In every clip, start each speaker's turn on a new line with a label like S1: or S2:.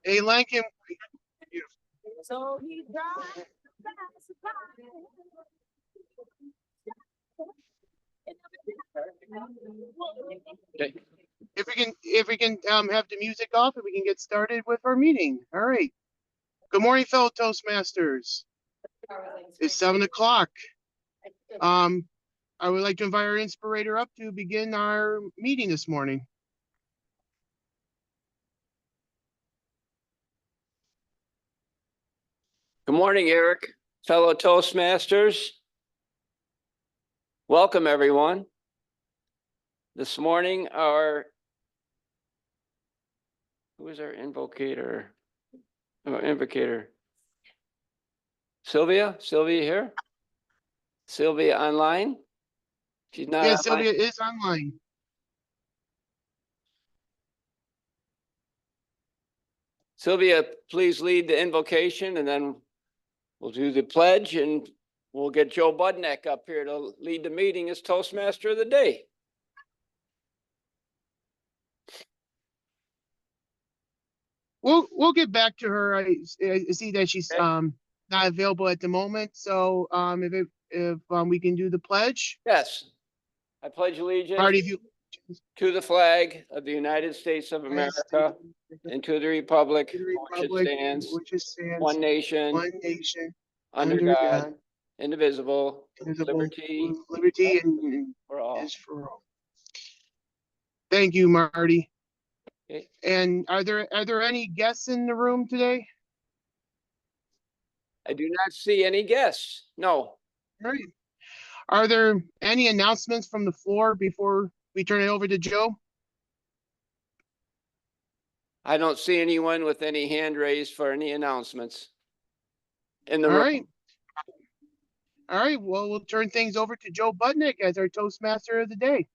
S1: Hey, Lincoln.
S2: So he drives
S3: Okay.
S1: If we can have the music off, and we can get started with our meeting. All right. Good morning, fellow Toastmasters. It's 7 o'clock. I would like to invite our inspirator up to begin our meeting this morning.
S3: Good morning, Eric, fellow Toastmasters. Welcome, everyone. This morning, who is our invocator? Sylvia here? Sylvia online? She's not
S1: Yes,
S3: online.
S1: Sylvia is online.
S3: Sylvia, please lead the invocation, and then we'll do the pledge, and we'll get Joe Budnick up here to lead the meeting as Toastmaster of the day.
S1: We'll get back to her. I see that she's not available at the moment. So if we can do the pledge.
S3: Yes. I pledge allegiance
S1: Party of you.
S3: to the flag of the United States of America and to the republic which stands one nation under God, indivisible, liberty
S1: and
S3: for all.
S1: is for all. Thank you, Marty.
S3: Okay.
S1: And are there any guests in the room today?
S3: I do not see any guests. No.
S1: All right. Are there any announcements from the floor before we turn it over to Joe?
S3: I don't see anyone with any hand raised for any announcements in the room.
S1: All right. Well, we'll turn things over to Joe Budnick as our Toastmaster of the day.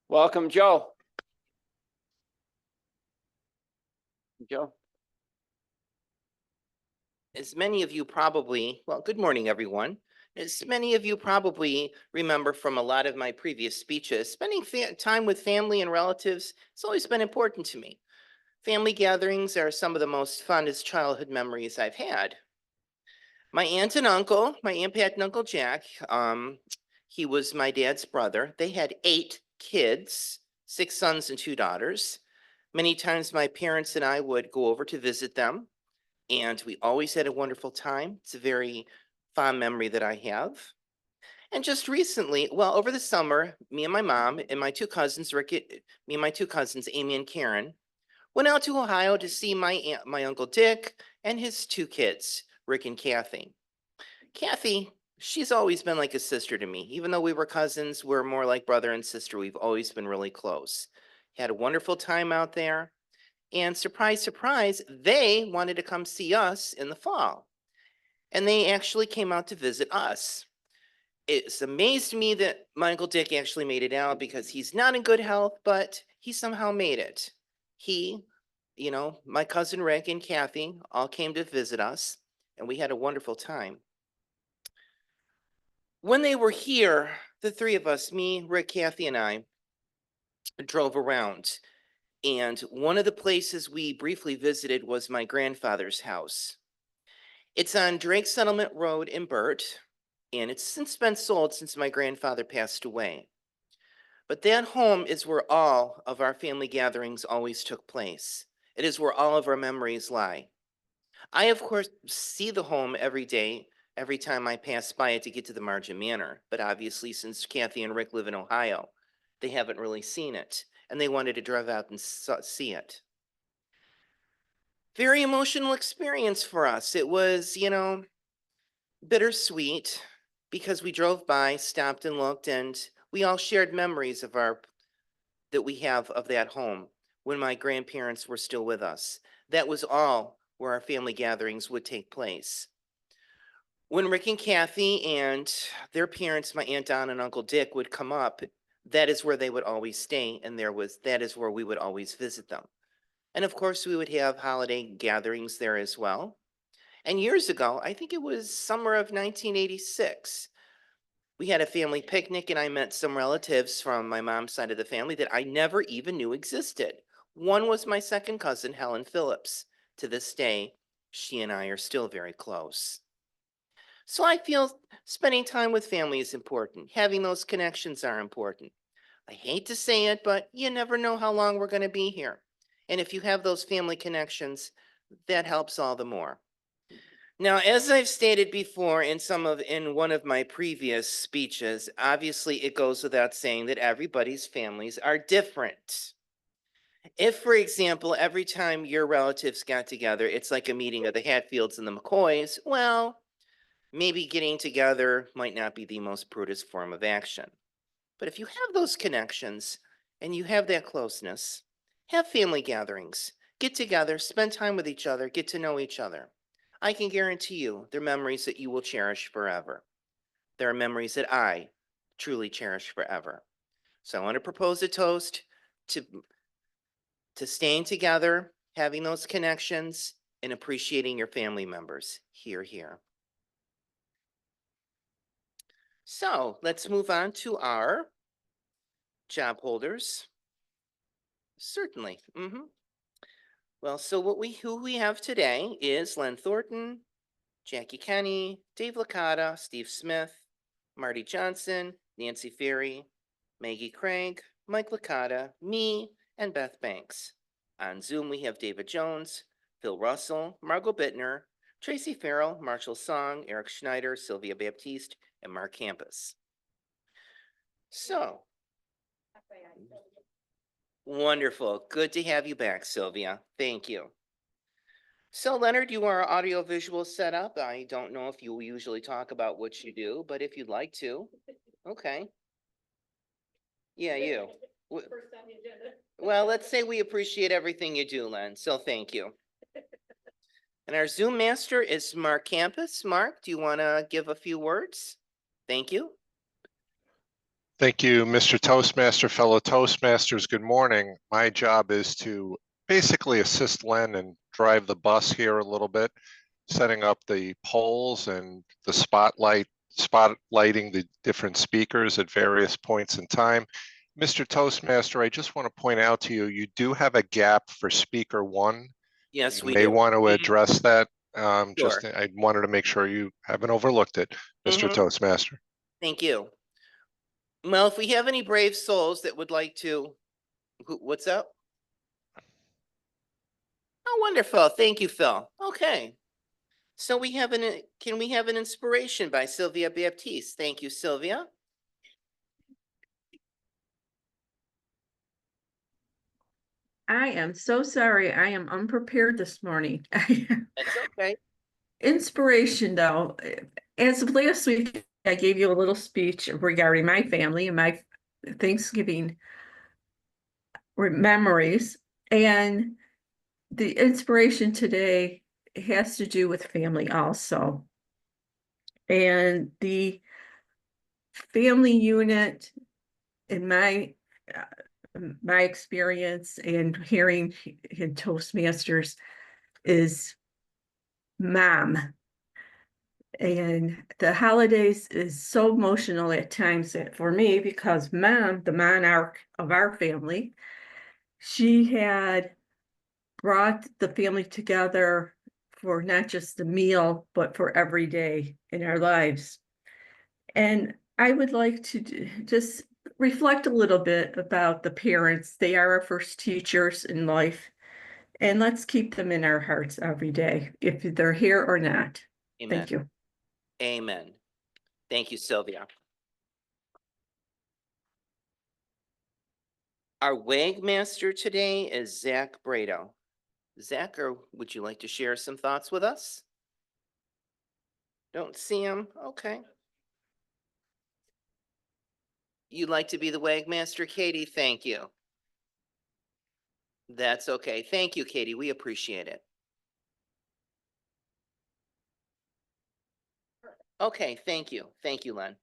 S3: Welcome, Joe. Joe.
S2: As many of you probably, well, good morning, everyone. As many of you probably remember from a lot of my previous speeches, spending time with family and relatives has always been important to me. Family gatherings are some of the most fondest childhood memories I've had. My aunt and uncle, my Aunt Pat and Uncle Jack, he was my dad's brother. They had 8 kids, 6 sons and 2 daughters. Many times my parents and I would go over to visit them, and we always had a wonderful time. It's a very fond memory that I have. And just recently, well, over the summer, me and my mom and my 2 cousins, Amy and Karen, went out to Ohio to see my Uncle Dick and his 2 kids, Rick and Kathy. Kathy, she's always been like a sister to me. Even though we were cousins, we're more like brother and sister. We've always been really close. Had a wonderful time out there. And surprise, surprise, they wanted to come see us in the fall. And they actually came out to visit us. It's amazed me that my Uncle Dick actually made it out because he's not in good health, but he somehow made it. He, my cousin Rick and Kathy all came to visit us, and we had a wonderful time. When they were here, the 3 of us, me, Rick, Kathy, and I, drove around. And one of the places we briefly visited was my grandfather's house. It's on Drake Settlement Road in Burt, and it's since been sold since my grandfather passed away. But that home is where all of our family gatherings always took place. It is where all of our memories lie. I, of course, see the home every day, every time I pass by it to get to the Margin Manor. But obviously, since Kathy and Rick live in Ohio, they haven't really seen it, and they wanted to drive out and see it. Very emotional experience for us. It was, bittersweet because we drove by, stopped and looked, and we all shared memories that we have of that home when my grandparents were still with us. That was all where our family gatherings would take place. When Rick and Kathy and their parents, my Aunt Donna and Uncle Dick, would come up, that is where they would always stay, and that is where we would always visit them. And of course, we would have holiday gatherings there as well. And years ago, I think it was summer of 1986, we had a family picnic, and I met some relatives from my mom's side of the family that I never even knew existed. One was my second cousin, Helen Phillips. To this day, she and I are still very close. So I feel spending time with family is important. Having those connections are important. I hate to say it, but you never know how long we're going to be here. And if you have those family connections, that helps all the more. Now, as I've stated before in one of my previous speeches, obviously it goes without saying that everybody's families are different. If, for example, every time your relatives got together, it's like a meeting of the Hatfields and the McCoys, well, maybe getting together might not be the most prudent form of action. But if you have those connections and you have that closeness, have family gatherings, get together, spend time with each other, get to know each other. I can guarantee you they're memories that you will cherish forever. There are memories that I truly cherish forever. So I want to propose a toast to staying together, having those connections, and appreciating your family members. Hear, hear. So let's move on to our job holders. Certainly. Well, so who we have today is Len Thornton, Jackie Kenny, Dave Licata, Steve Smith, Marty Johnson, Nancy Ferry, Maggie Craig, Mike Licata, me, and Beth Banks. On Zoom, we have David Jones, Phil Russell, Margot Bittner, Tracy Farrell, Marshall Song, Eric Schneider, Sylvia Baptiste, and Mark Campus. So, wonderful. Good to have you back, Sylvia. Thank you. So, Leonard, you are audiovisual setup. I don't know if you usually talk about what you do, but if you'd like to. Okay. Yeah, you. Well, let's say we appreciate everything you do, Len. So thank you. And our Zoom master is Mark Campus. Mark, do you want to give a few words? Thank you.
S4: Thank you, Mr. Toastmaster, fellow Toastmasters. Good morning. My job is to basically assist Len and drive the bus here a little bit, setting up the polls and the spotlighting the different speakers at various points in time. Mr. Toastmaster, I just want to point out to you, you do have a gap for speaker one.
S2: Yes,
S4: you
S2: we
S4: may
S2: do.
S4: want to address that.
S2: Sure.
S4: I wanted to make sure you haven't overlooked it, Mr. Toastmaster.
S2: Thank you. Well, if we have any brave souls that would like to, what's up? Oh, wonderful. Thank you, Phil. Okay. So can we have an inspiration by Sylvia Baptiste? Thank you, Sylvia.
S5: I am so sorry. I am unprepared this morning.
S2: That's okay.
S5: Inspiration, though. As of last week, I gave you a little speech regarding my family and my Thanksgiving memories. And the inspiration today has to do with family also. And the family unit in my experience and hearing in Toastmasters is mom. And the holidays is so emotional at times for me because mom, the monarch of our family, she had brought the family together for not just the meal, but for every day in our lives. And I would like to just reflect a little bit about the parents. They are our first teachers in life. And let's keep them in our hearts every day, if they're here or not.
S2: Amen.
S5: Thank you.
S2: Amen. Thank you, Sylvia. Our WAG master today is Zach Brado. Zach, or would you like to share some thoughts with us? Don't see him. Okay. You'd like to be the WAG master, Katie? Thank you. That's okay. Thank you, Katie. We appreciate it. Okay, thank you. Thank you, Len.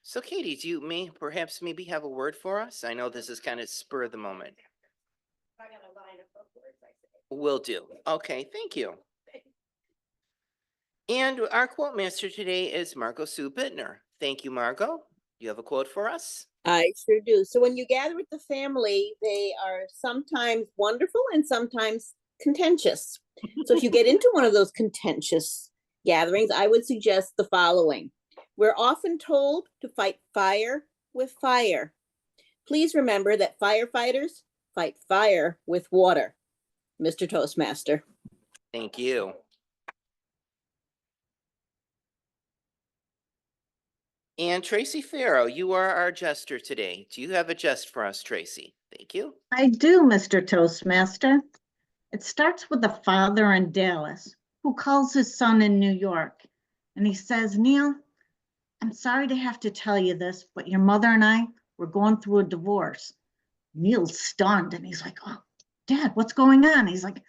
S2: So, Katie, do you perhaps maybe have a word for us? I know this is kind of spur of the moment.
S6: I got a line of words I say.
S2: Will do. Okay, thank you. And our quote master today is Margot Sue Bittner. Thank you, Margot. You have a quote for us?
S7: I sure do. So when you gather with the family, they are sometimes wonderful and sometimes contentious. So if you get into one of those contentious gatherings, I would suggest the following. We're often told to fight fire with fire. Please remember that firefighters fight fire with water. Mr. Toastmaster.
S2: Thank you. And Tracy Farrow, you are our jester today. Do you have a jest for us, Tracy? Thank you.
S8: I do, Mr. Toastmaster. It starts with a father in Dallas who calls his son in New York. And he says, Neil, I'm sorry to have to tell you this, but your mother and I were going through a divorce. Neil's stunned and he's like, oh, Dad, what's going on? He's like,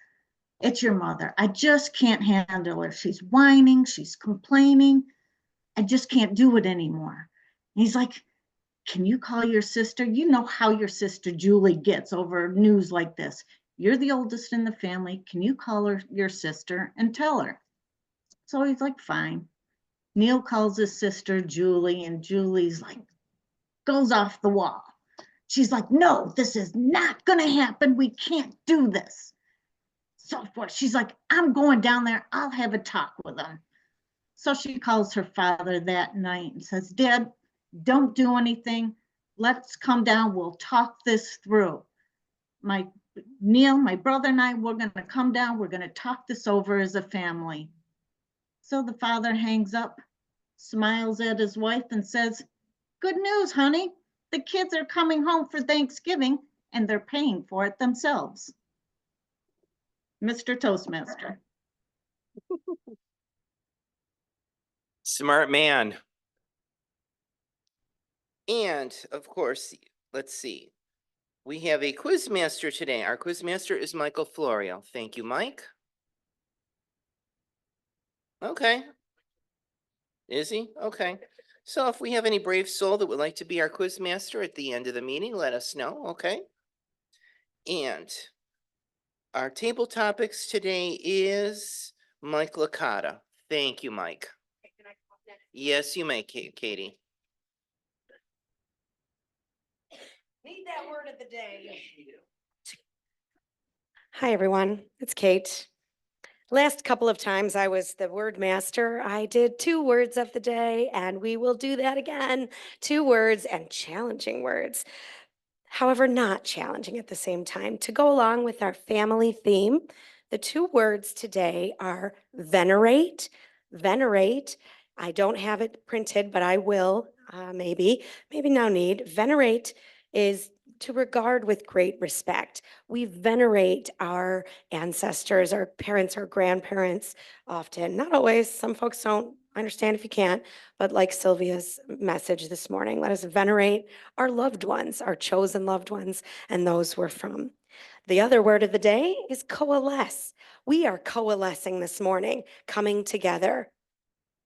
S8: it's your mother. I just can't handle her. She's whining, she's complaining. I just can't do it anymore. And he's like, can you call your sister? You know how your sister Julie gets over news like this. You're the oldest in the family. Can you call her, your sister, and tell her? So he's like, fine. Neil calls his sister Julie, and Julie's like, goes off the wall. She's like, no, this is not going to happen. We can't do this. So forth. She's like, I'm going down there. I'll have a talk with him. So she calls her father that night and says, Dad, don't do anything. Let's come down. We'll talk this through. Neil, my brother and I, we're going to come down. We're going to talk this over as a family. So the father hangs up, smiles at his wife and says, good news, honey. The kids are coming home for Thanksgiving and they're paying for it themselves. Mr. Toastmaster.
S2: Smart man. And of course, let's see. We have a quiz master today. Our quiz master is Michael Florio. Thank you, Mike. Okay. Is he? Okay. So if we have any brave soul that would like to be our quiz master at the end of the meeting, let us know. Okay. And our table topics today is Mike Licata. Thank you, Mike. Yes, you may, Katie.
S6: Need that word of the day. Hi, everyone. It's Kate. Last couple of times I was the word master. I did 2 words of the day, and we will do that again. 2 words and challenging words. However, not challenging at the same time. To go along with our family theme, the 2 words today are venerate. Venerate. I don't have it printed, but I will, maybe no need. Venerate is to regard with great respect. We venerate our ancestors, our parents, our grandparents often. Not always. Some folks don't understand if you can't, but like Sylvia's message this morning, let us venerate our loved ones, our chosen loved ones, and those we're from. The other word of the day is coalesce. We are coalescing this morning, coming together.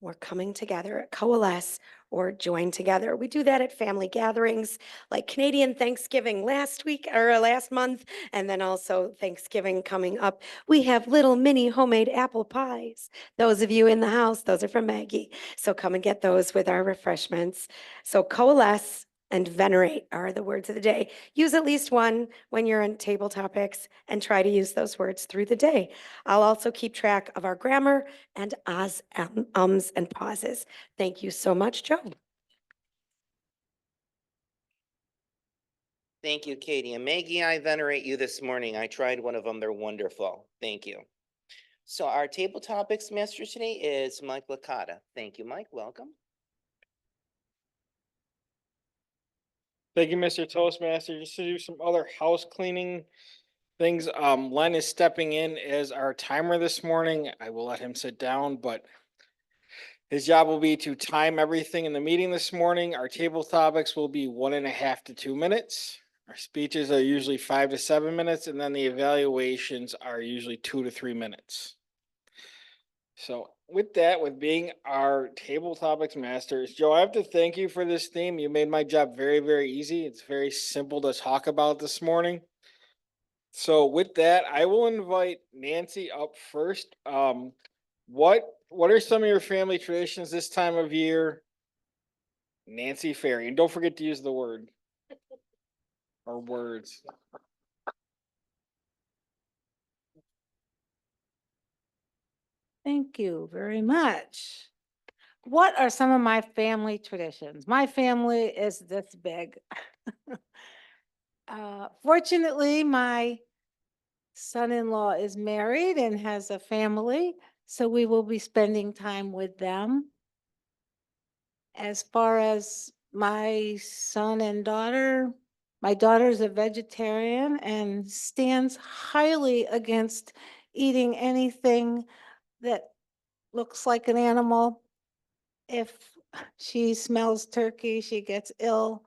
S6: We're coming together, coalesce or join together. We do that at family gatherings like Canadian Thanksgiving last week or last month, and then also Thanksgiving coming up. We have little mini homemade apple pies. Those of you in the house, those are from Maggie. So come and get those with our refreshments. So coalesce and venerate are the words of the day. Use at least one when you're on table topics and try to use those words through the day. I'll also keep track of our grammar and ums, and pauses. Thank you so much, Joe.
S2: Thank you, Katie. And Maggie, I venerate you this morning. I tried one of them. They're wonderful. Thank you. So our table topics master today is Mike Licata. Thank you, Mike. Welcome.
S3: Thank you, Mr. Toastmaster. Just to do some other house cleaning things. Len is stepping in as our timer this morning. I will let him sit down, but his job will be to time everything in the meeting this morning. Our table topics will be 1.5 to 2 minutes. Our speeches are usually 5 to 7 minutes, and then the evaluations are usually 2 to 3 minutes. So with that, with being our table topics masters, Joe, I have to thank you for this theme. You made my job very, very easy. It's very simple to talk about this morning. So with that, I will invite Nancy up first. What are some of your family traditions this time of year?
S9: Nancy Ferry. And don't forget to use the word or words.
S10: Thank you very much. What are some of my family traditions? My family is this big. Fortunately, my son-in-law is married and has a family, so we will be spending time with them. As far as my son and daughter, my daughter's a vegetarian and stands highly against eating anything that looks like an animal. If she smells turkey, she gets ill.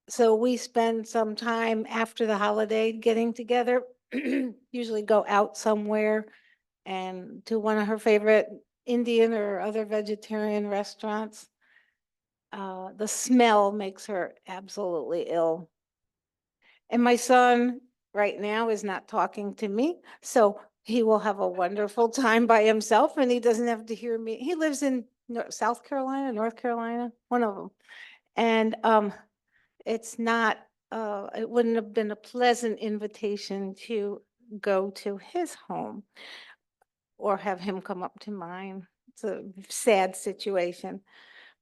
S10: So we spend some time after the holiday getting together, usually go out somewhere and to one of her favorite Indian or other vegetarian restaurants. The smell makes her absolutely ill. And my son right now is not talking to me, so he will have a wonderful time by himself and he doesn't have to hear me. He lives in South Carolina, North Carolina, one of them. And it's not, it wouldn't have been a pleasant invitation to go to his home or have him come up to mine. It's a sad situation.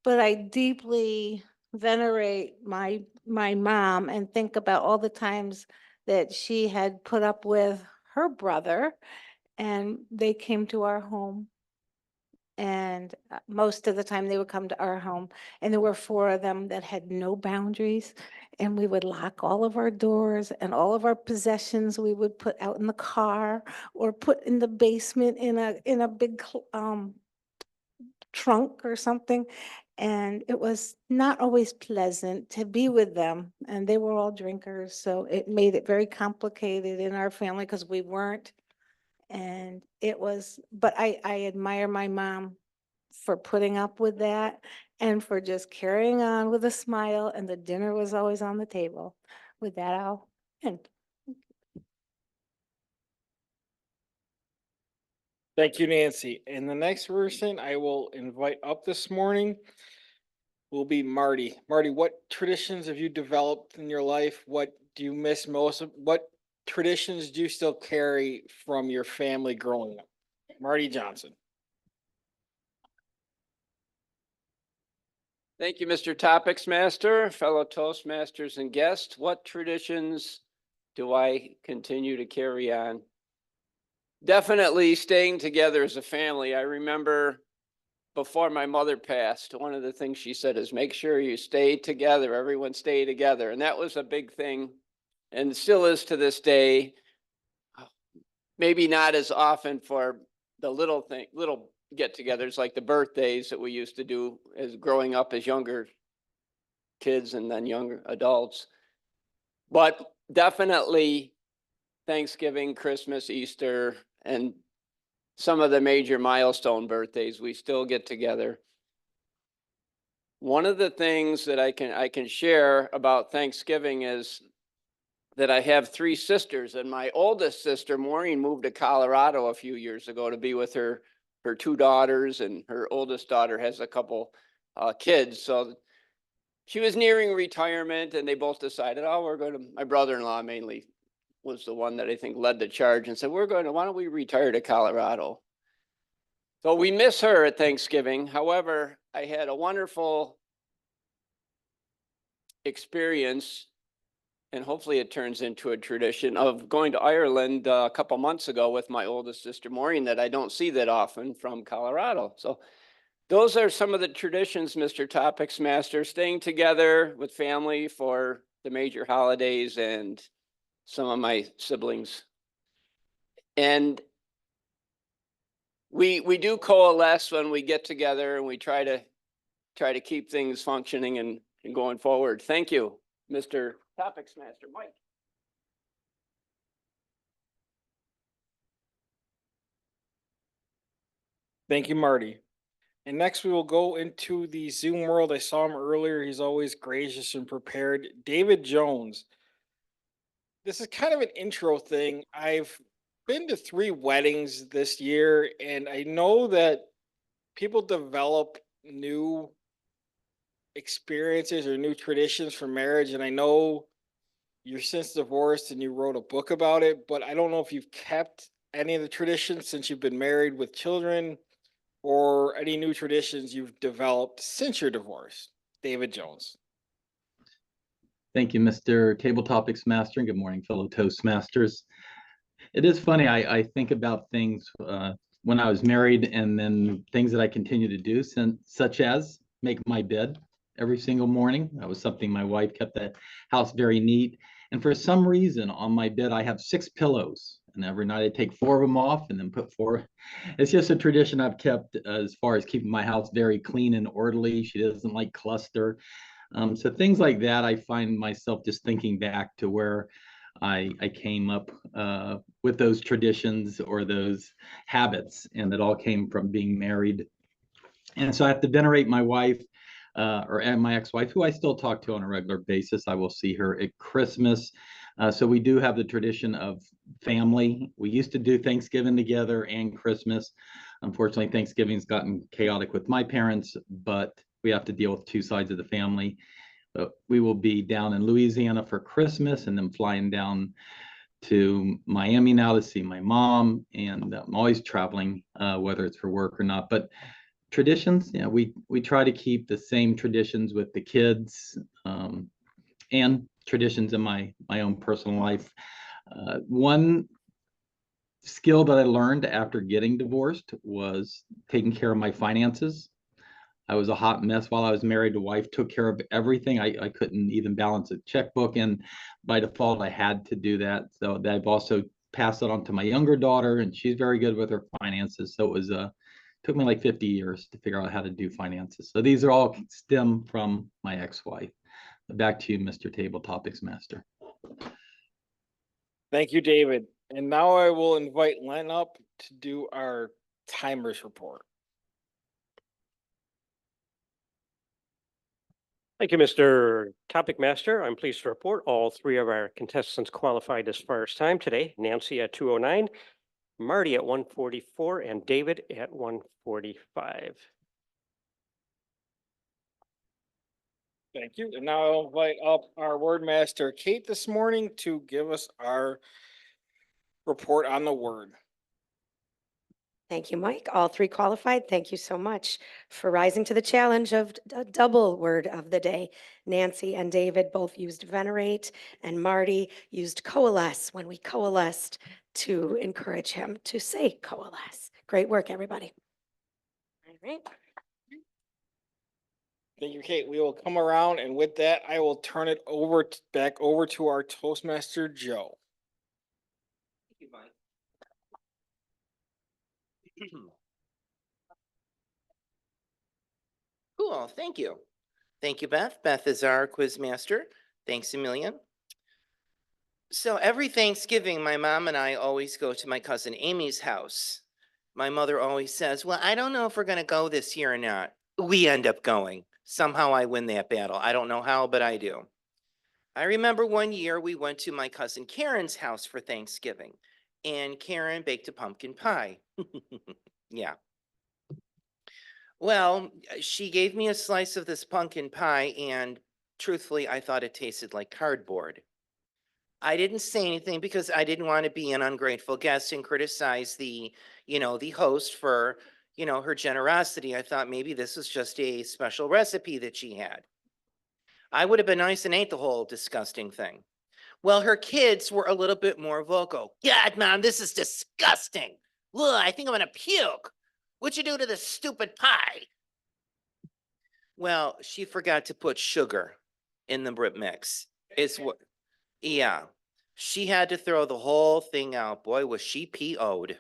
S10: But I deeply venerate my mom and think about all the times that she had put up with her brother and they came to our home. And most of the time they would come to our home and there were 4 of them that had no boundaries. And we would lock all of our doors and all of our possessions we would put out in the car or put in the basement in a big trunk or something. And it was not always pleasant to be with them. And they were all drinkers. So it made it very complicated in our family because we weren't. And it was, but I admire my mom for putting up with that and for just carrying on with a smile. And the dinner was always on the table. With that, I'll end.
S9: Thank you, Nancy. And the next person I will invite up this morning will be Marty. Marty, what traditions have you developed in your life? What do you miss most? What traditions do you still carry from your family growing up? Marty Johnson.
S3: Thank you, Mr. Topics Master, fellow Toastmasters and guests. What traditions do I continue to carry on? Definitely staying together as a family. I remember before my mother passed, one of the things she said is make sure you stay together, everyone stay together. And that was a big thing and still is to this day. Maybe not as often for the little get-togethers like the birthdays that we used to do as growing up as younger kids and then younger adults. But definitely Thanksgiving, Christmas, Easter, and some of the major milestone birthdays, we still get together. One of the things that I can share about Thanksgiving is that I have 3 sisters, and my oldest sister, Maureen, moved to Colorado a few years ago to be with her 2 daughters, and her oldest daughter has a couple kids. So she was nearing retirement, and they both decided, oh, we're going to, my brother-in-law mainly was the one that I think led the charge and said, why don't we retire to Colorado? So we miss her at Thanksgiving. However, I had a wonderful experience, and hopefully it turns into a tradition, of going to Ireland a couple months ago with my oldest sister, Maureen, that I don't see that often from Colorado. So those are some of the traditions, Mr. Topics Master, staying together with family for the major holidays and some of my siblings. And we do coalesce when we get together, and we try to keep things functioning and going forward. Thank you, Mr. Topics Master. Mike.
S9: Thank you, Marty. And next we will go into the Zoom world. I saw him earlier. He's always gracious and prepared. David Jones. This is kind of an intro thing. I've been to 3 weddings this year, and I know that people develop new experiences or new traditions for marriage? And I know you're since divorced and you wrote a book about it, but I don't know if you've kept any of the traditions since you've been married with children, or any new traditions you've developed since your divorce. David Jones.
S11: Thank you, Mr. Table Topics Master, and good morning, fellow Toastmasters. It is funny, I think about things when I was married, and then things that I continue to do, such as make my bed every single morning. That was something my wife kept the house very neat. And for some reason on my bed, I have 6 pillows. And every night I take 4 of them off and then put 4. It's just a tradition I've kept as far as keeping my house very clean and orderly. She doesn't like cluster. So things like that, I find myself just thinking back to where I came up with those traditions or those habits, and it all came from being married. And so I have to venerate my wife and my ex-wife, who I still talk to on a regular basis. I will see her at Christmas. So we do have the tradition of family. We used to do Thanksgiving together and Christmas. Unfortunately, Thanksgiving's gotten chaotic with my parents, but we have to deal with 2 sides of the family. But we will be down in Louisiana for Christmas and then flying down to Miami now to see my mom. And I'm always traveling, whether it's for work or not. But traditions, yeah, we try to keep the same traditions with the kids and traditions in my own personal life. One skill that I learned after getting divorced was taking care of my finances. I was a hot mess while I was married. The wife took care of everything. I couldn't even balance a checkbook, and by default, I had to do that. So I've also passed it on to my younger daughter, and she's very good with her finances. So it was took me like 50 years to figure out how to do finances. So these are all stem from my ex-wife. Back to you, Mr. Table Topics Master.
S9: Thank you, David. And now I will invite Len up to do our timers report.
S12: Thank you, Mr. Topic Master. I'm pleased to report all 3 of our contestants qualified as first time today. Nancy at 2:09, Marty at 1:44, and David at 1:45.
S9: Thank you. And now I'll invite up our word master, Kate, this morning to give us our report on the word.
S6: Thank you, Mike. All 3 qualified. Thank you so much for rising to the challenge of a double word of the day. Nancy and David both used venerate, and Marty used coalesce when we coalesced to encourage him to say coalesce. Great work, everybody. All right.
S9: Thank you, Kate. We will come around, and with that, I will turn it back over to our Toastmaster, Joe.
S2: Thank you, Mike. Cool, thank you. Thank you, Beth. Beth is our quiz master. Thanks a million. So every Thanksgiving, my mom and I always go to my cousin Amy's house. My mother always says, well, I don't know if we're going to go this year or not. We end up going. Somehow I win that battle. I don't know how, but I do. I remember one year we went to my cousin Karen's house for Thanksgiving, and Karen baked a pumpkin pie. Yeah. Well, she gave me a slice of this pumpkin pie, and truthfully, I thought it tasted like cardboard. I didn't say anything because I didn't want to be an ungrateful guest and criticize the host for, her generosity. I thought maybe this was just a special recipe that she had. I would have been nice and ate the whole disgusting thing. Well, her kids were a little bit more vocal. God, Mom, this is disgusting. Ugh, I think I'm gonna puke. What'd you do to this stupid pie? Well, she forgot to put sugar in the Brit mix. Yeah. She had to throw the whole thing out. Boy, was she PO'd.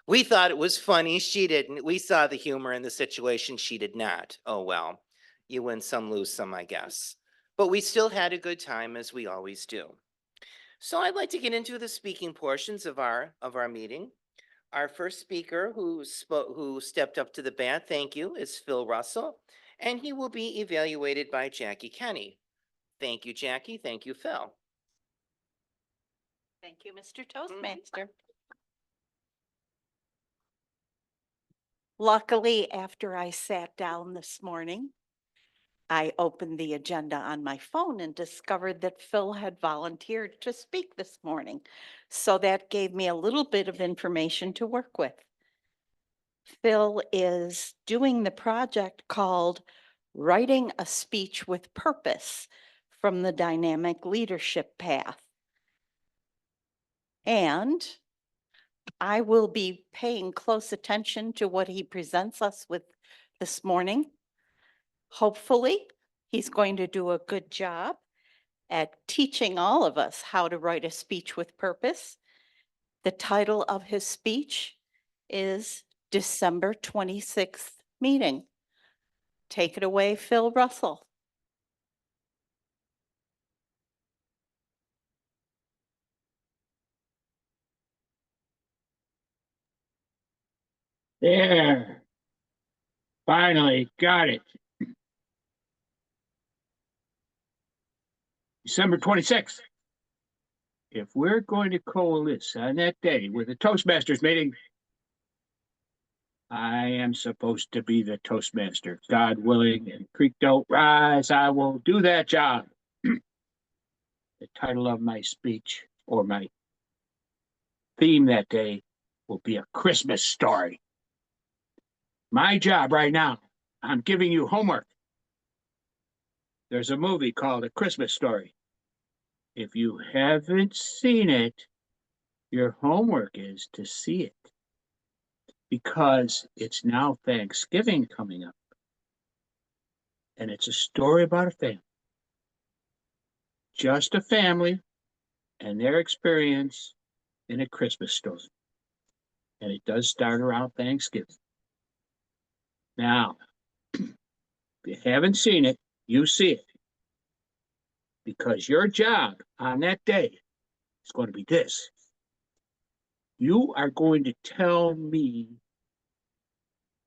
S2: We thought it was funny. She didn't. We saw the humor in the situation. She did not. Oh, well, you win some, lose some, I guess. But we still had a good time, as we always do. So I'd like to get into the speaking portions of our meeting. Our first speaker who stepped up to the bat, thank you, is Phil Russell, and he will be evaluated by Jackie Kenny. Thank you, Jackie. Thank you, Phil.
S13: Thank you, Mr. Toastmaster. Luckily, after I sat down this morning I opened the agenda on my phone and discovered that Phil had volunteered to speak this morning. So that gave me a little bit of information to work with. Phil is doing the project called Writing a Speech with Purpose from the Dynamic Leadership Path. And I will be paying close attention to what he presents us with this morning. Hopefully, he's going to do a good job at teaching all of us how to write a speech with purpose. The title of his speech is December 26th Meeting. Take it away, Phil Russell.
S14: There. Finally got it. December 26th. If we're going to coalesce on that day with a Toastmasters meeting, I am supposed to be the Toastmaster. God willing, and creek don't rise, I will do that job. The title of my speech, or my theme that day, will be A Christmas Story. My job right now, I'm giving you homework. There's a movie called A Christmas Story. If you haven't seen it, your homework is to see it. Because it's now Thanksgiving coming up. And it's a story about a family. Just a family and their experience in a Christmas story. And it does start around Thanksgiving. Now, if you haven't seen it, you see it. Because your job on that day is going to be this. You are going to tell me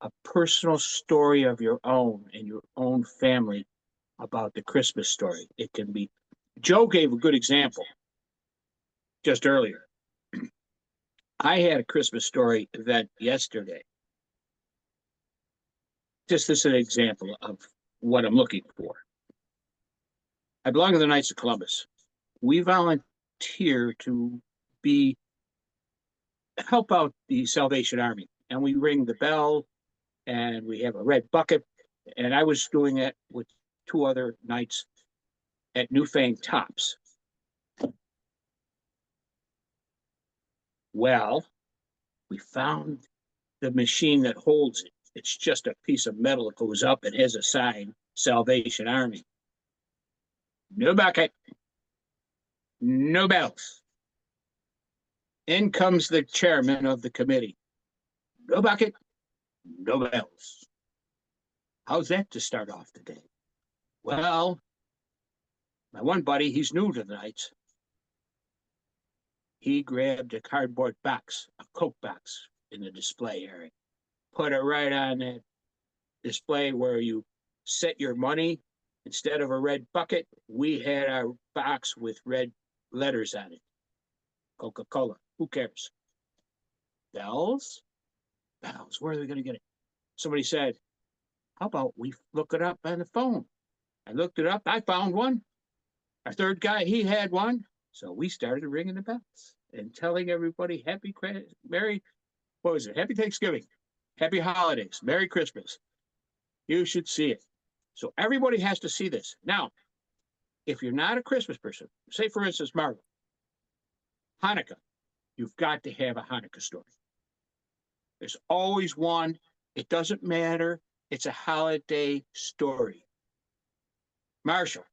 S14: a personal story of your own and your own family about the Christmas story. It can be, Joe gave a good example just earlier. I had a Christmas story event yesterday. Just as an example of what I'm looking for. I belong to the Knights of Columbus. We volunteer to help out the Salvation Army, and we ring the bell, and we have a red bucket, and I was doing it with 2 other knights at Newfane Tops. Well, we found the machine that holds it. It's just a piece of metal that goes up and has a sign, Salvation Army. No bucket, no bells. In comes the chairman of the committee. No bucket, no bells. How's that to start off the day? Well, my one buddy, he's new to the Knights. He grabbed a cardboard box, a Coke box in the display area. Put it right on that display where you set your money. Instead of a red bucket, we had our box with red letters on it. Coca-Cola, who cares? Bells? Bells, where are we going to get it? Somebody said, how about we look it up on the phone? I looked it up, I found one. Our third guy, he had one. So we started ringing the bells and telling everybody happy Thanksgiving, happy holidays, Merry Christmas. You should see it. So everybody has to see this. Now, if you're not a Christmas person, say for instance, Margaret, Hanukkah, you've got to have a Hanukkah story. There's always one. It doesn't matter. It's a holiday story. Marshall,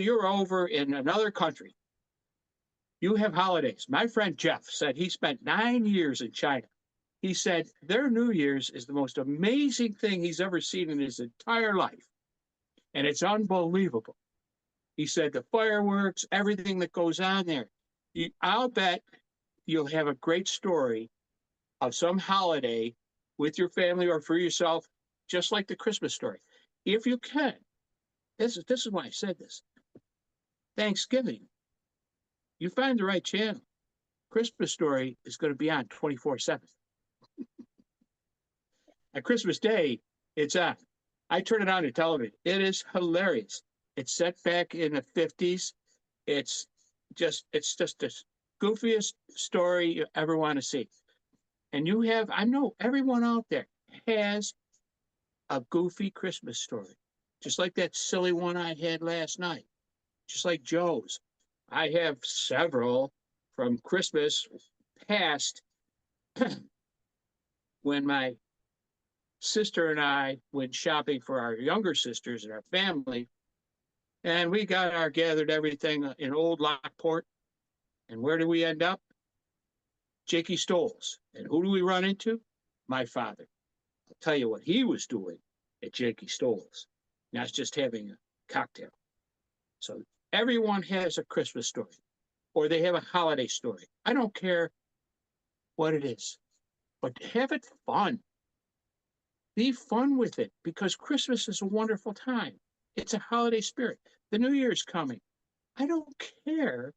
S14: you're over in another country. You have holidays. My friend Jeff said he spent 9 years in China. He said their New Year's is the most amazing thing he's ever seen in his entire life. And it's unbelievable. He said the fireworks, everything that goes on there. I'll bet you'll have a great story of some holiday with your family or for yourself, just like the Christmas story. If you can, this is why I said this. Thanksgiving, you find the right channel. Christmas story is going to be on 24/7. At Christmas Day, it's on. I turn it on to television. It is hilarious. It's set back in the 50s. It's just the goofiest story you ever want to see. And I know everyone out there has a goofy Christmas story, just like that silly one I had last night, just like Joe's. I have several from Christmas past when my sister and I went shopping for our younger sisters and our family. And we gathered everything in old Lockport. And where do we end up? Jakey Stoles. And who do we run into? My father. I'll tell you what he was doing at Jakey Stoles. Not just having a cocktail. So everyone has a Christmas story, or they have a holiday story. I don't care what it is, but have it fun. Be fun with it, because Christmas is a wonderful time. It's a holiday spirit. The New Year's coming. I don't care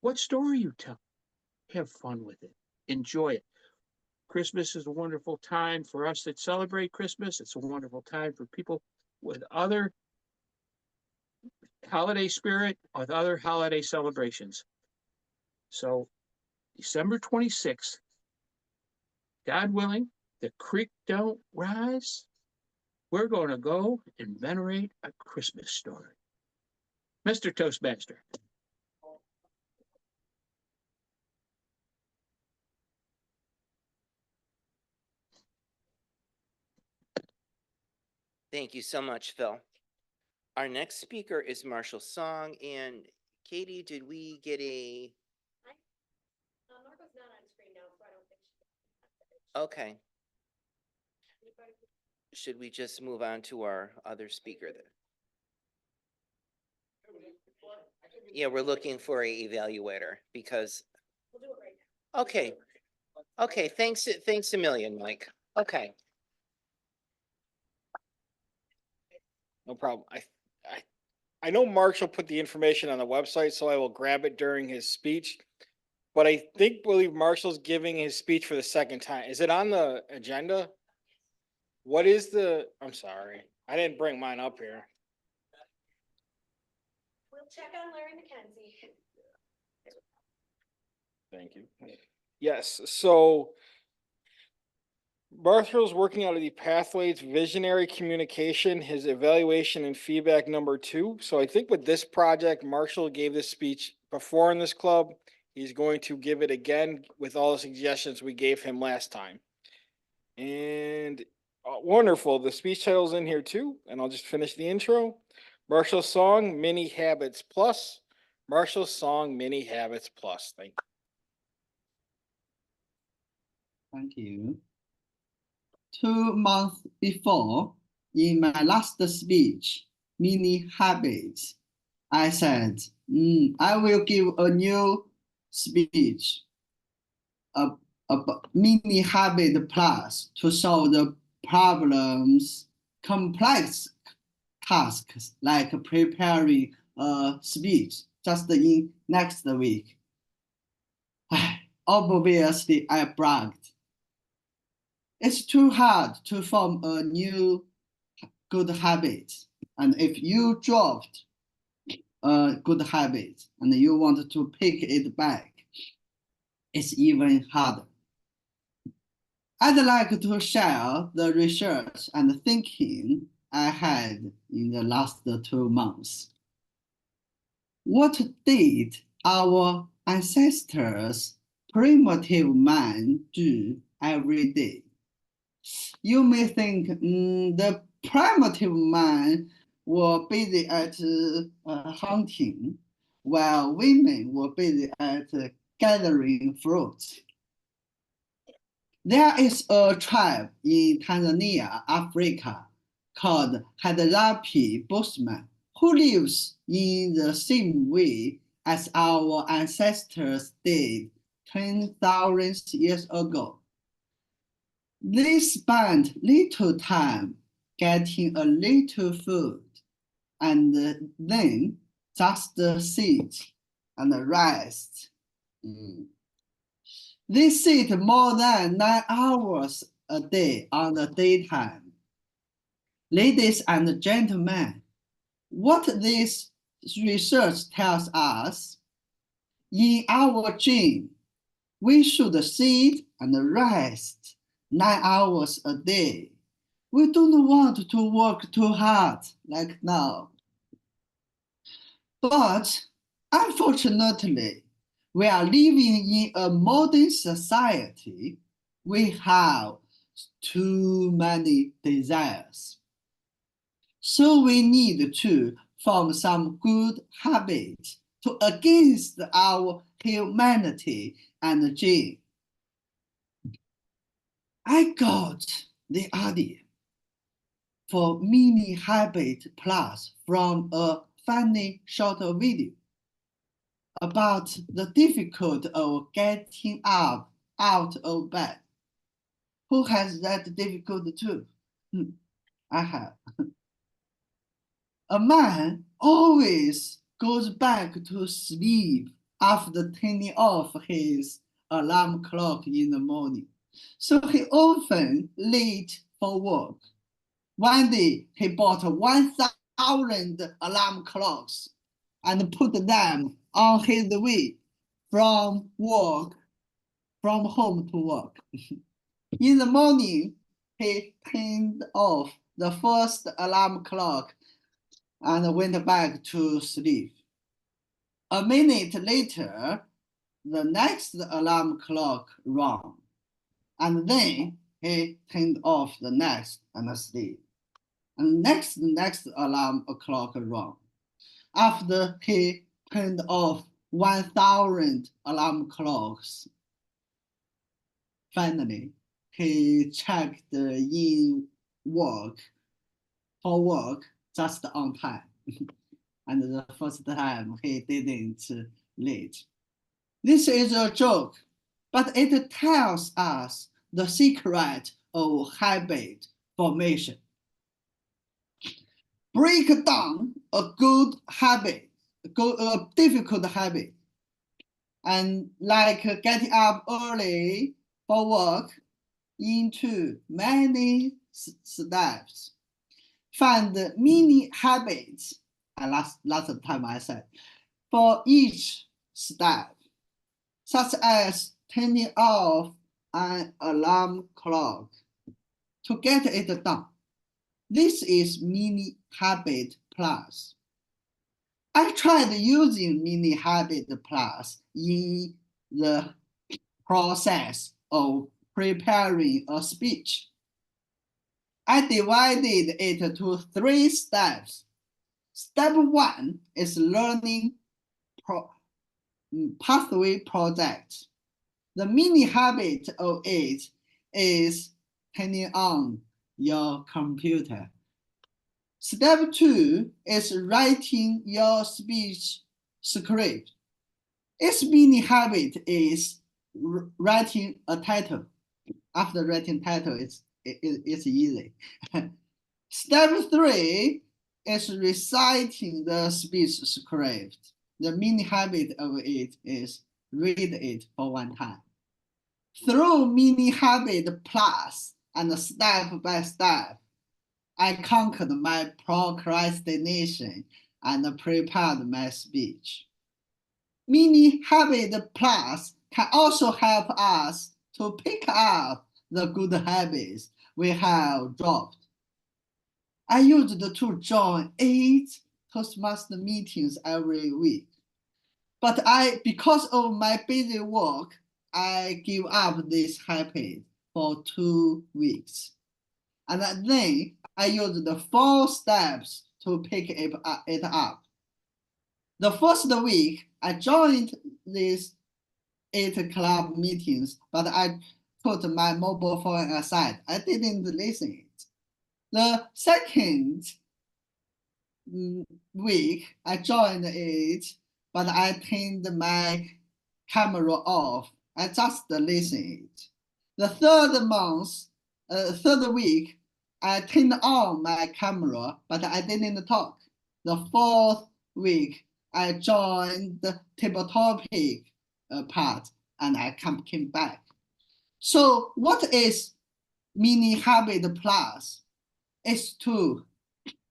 S14: what story you tell. Have fun with it. Enjoy it. Christmas is a wonderful time for us that celebrate Christmas. It's a wonderful time for people with other holiday spirit, with other holiday celebrations. So December 26th, God willing, the creek don't rise, we're going to go and venerate a Christmas story. Mr. Toastmaster.
S2: Thank you so much, Phil. Our next speaker is Marshall Song, and Katie, did we get a? Marco's not on screen now, so I don't think she. Okay. Should we just move on to our other speaker then? Yeah, we're looking for a evaluator because. We'll do it right now. Okay. Okay, thanks a million, Mike. Okay.
S9: No problem. I know Marshall put the information on the website, so I will grab it during his speech. But I believe Marshall's giving his speech for the second time. Is it on the agenda? What is I'm sorry, I didn't bring mine up here.
S6: We'll check on Larry McKenzie.
S9: Thank you. Yes, so Marshall's working out of the Pathways Visionary Communication, his evaluation and feedback number 2. So I think with this project, Marshall gave this speech before in this club. He's going to give it again with all the suggestions we gave him last time. And wonderful, the speech title's in here too, and I'll just finish the intro. Marshall's Song, Mini Habits Plus. Marshall's Song, Mini Habits Plus. Thank you.
S15: Thank you. 2 months before, in my last speech, Mini Habits, I said, I will give a new speech, a Mini Habit Plus, to solve the problems, complex tasks like preparing a speech just in next week. Obviously, I bragged. It's too hard to form a new good habit. And if you dropped a good habit and you want to pick it back, it's even harder. I'd like to share the research and thinking I had in the last 2 months. What did our ancestors, primitive man, do every day? You may think the primitive man were busy at hunting, while women were busy at gathering fruits. There is a tribe in Tanzania, Africa, called Hadrapi Bushman, who lives in the same way as our ancestors did 10,000 years ago. They spend little time getting a little food and then just sit and rest. They sit more than 9 hours a day on the daytime. Ladies and gentlemen, what this research tells us, in our gym, we should sit and rest 9 hours a day. We don't want to work too hard like now. But unfortunately, we are living in a modern society. We have too many desires. So we need to form some good habits to against our humanity and gene. I got the idea for mini habit plus from a funny short video about the difficulty of getting up out of bed. Who has that difficulty too? I have. A man always goes back to sleep after turning off his alarm clock in the morning. So he often late for work. One day he bought 1,000 alarm clocks and put them on his way from home to work. In the morning, he turned off the first alarm clock and went back to sleep. A minute later, the next alarm clock rang, and then he turned off the next and sleep. And next alarm clock rang. After he turned off 1,000 alarm clocks, finally, he checked in for work just on time. And the first time he didn't late. This is a joke, but it tells us the secret of habit formation. Break down a good habit, a difficult habit, and like getting up early for work into many steps. Find mini habits, and last time I said, for each step, such as turning off an alarm clock to get it done. This is mini habit plus. I tried using mini habit plus in the process of preparing a speech. I divided it to 3 steps. Step 1 is learning pathway project. The mini habit of it is turning on your computer. Step 2 is writing your speech script. Its mini habit is writing a title. After writing title, it's easy. Step 3 is reciting the speech script. The mini habit of it is read it for 1 time. Through mini habit plus and step by step, I conquered my procrastination and prepared my speech. Mini habit plus can also help us to pick up the good habits we have dropped. I used to join 8 Toastmaster meetings every week, but because of my busy work, I give up this habit for 2 weeks. And then I used the 4 steps to pick it up. The first week, I joined these 8 club meetings, but I put my mobile phone aside. I didn't listen it. The second week, I joined it, but I turned my camera off. I just listened it. The third week, I turned on my camera, but I didn't talk. The 4th week, I joined the table topic part, and I came back. So what is mini habit plus? is to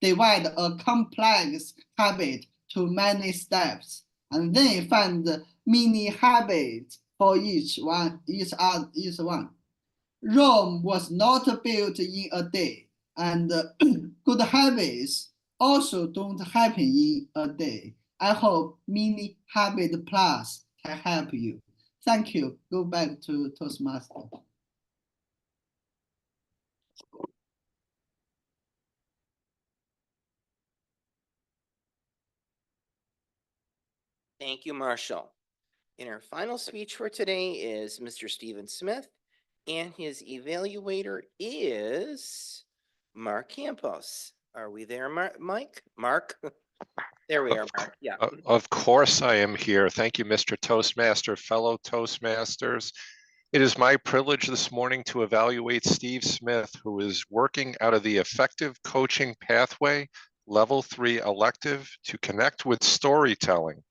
S15: divide a complex habit to many steps and then find mini habits for each one. Rome was not built in a day, and good habits also don't happen in a day. I hope Mini Habit Plus can help you. Thank you. Go back to Toastmaster.
S2: Thank you, Marshall. And our final speech for today is Mr. Stephen Smith, and his evaluator is Mark Campos. Are we there, Mike? Mark? There we are, Mark. Yeah.
S4: Of course I am here. Thank you, Mr. Toastmaster, fellow Toastmasters. It is my privilege this morning to evaluate Steve Smith, who is working out of the Effective Coaching Pathway Level 3 elective to connect with storytelling.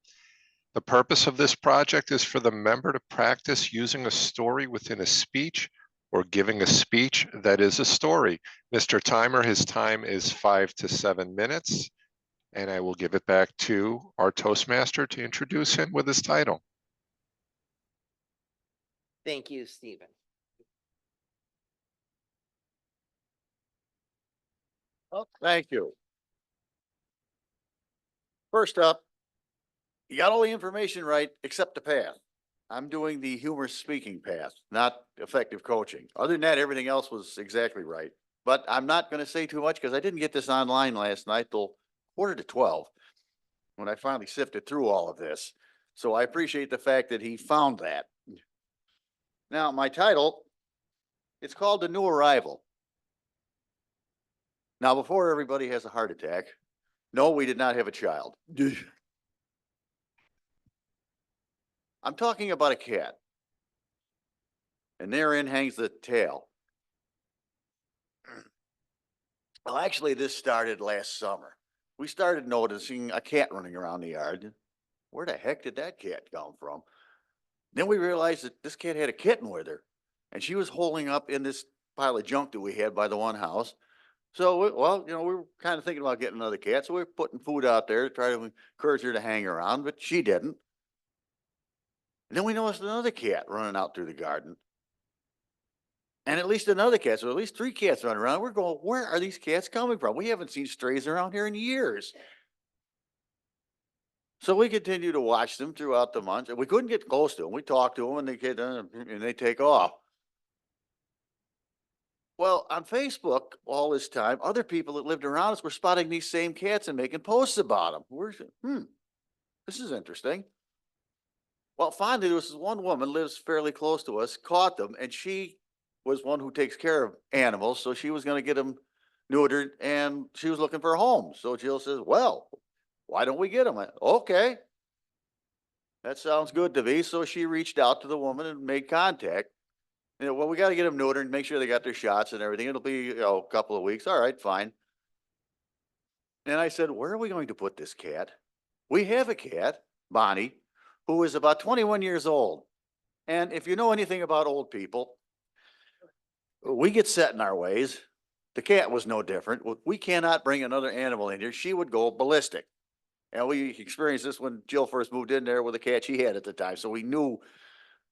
S4: The purpose of this project is for the member to practice using a story within a speech or giving a speech that is a story. Mr. Timer, his time is 5 to 7 minutes, and I will give it back to our Toastmaster to introduce him with his title.
S2: Thank you, Stephen.
S16: Well, thank you. First up, you got all the information right except the path. I'm doing the humorous speaking path, not effective coaching. Other than that, everything else was exactly right. But I'm not going to say too much because I didn't get this online last night till 11:45 when I finally sifted through all of this. So I appreciate the fact that he found that. Now, my title, it's called The New Arrival. Now, before everybody has a heart attack, no, we did not have a child. I'm talking about a cat. And therein hangs the tail. Well, actually, this started last summer. We started noticing a cat running around the yard. Where the heck did that cat come from? Then we realized that this cat had a kitten with her, and she was holding up in this pile of junk that we had by the one house. So, we were kind of thinking about getting another cat, so we were putting food out there to try to encourage her to hang around, but she didn't. And then we noticed another cat running out through the garden. And at least another cat, so at least 3 cats running around. We're going, where are these cats coming from? We haven't seen strays around here in years. So we continued to watch them throughout the months, and we couldn't get close to them. We talked to them, and they take off. Well, on Facebook, all this time, other people that lived around us were spotting these same cats and making posts about them. This is interesting. Well, finally, there was this one woman lives fairly close to us, caught them, and she was one who takes care of animals, so she was going to get them neutered, and she was looking for a home. So Jill says, well, why don't we get them? Okay. That sounds good to me. So she reached out to the woman and made contact. Well, we got to get them neutered and make sure they got their shots and everything. It'll be a couple of weeks. All right, fine. And I said, where are we going to put this cat? We have a cat, Bonnie, who is about 21 years old. And if you know anything about old people, we get set in our ways. The cat was no different. We cannot bring another animal in here. She would go ballistic. And we experienced this when Jill first moved in there with a cat she had at the time. So we knew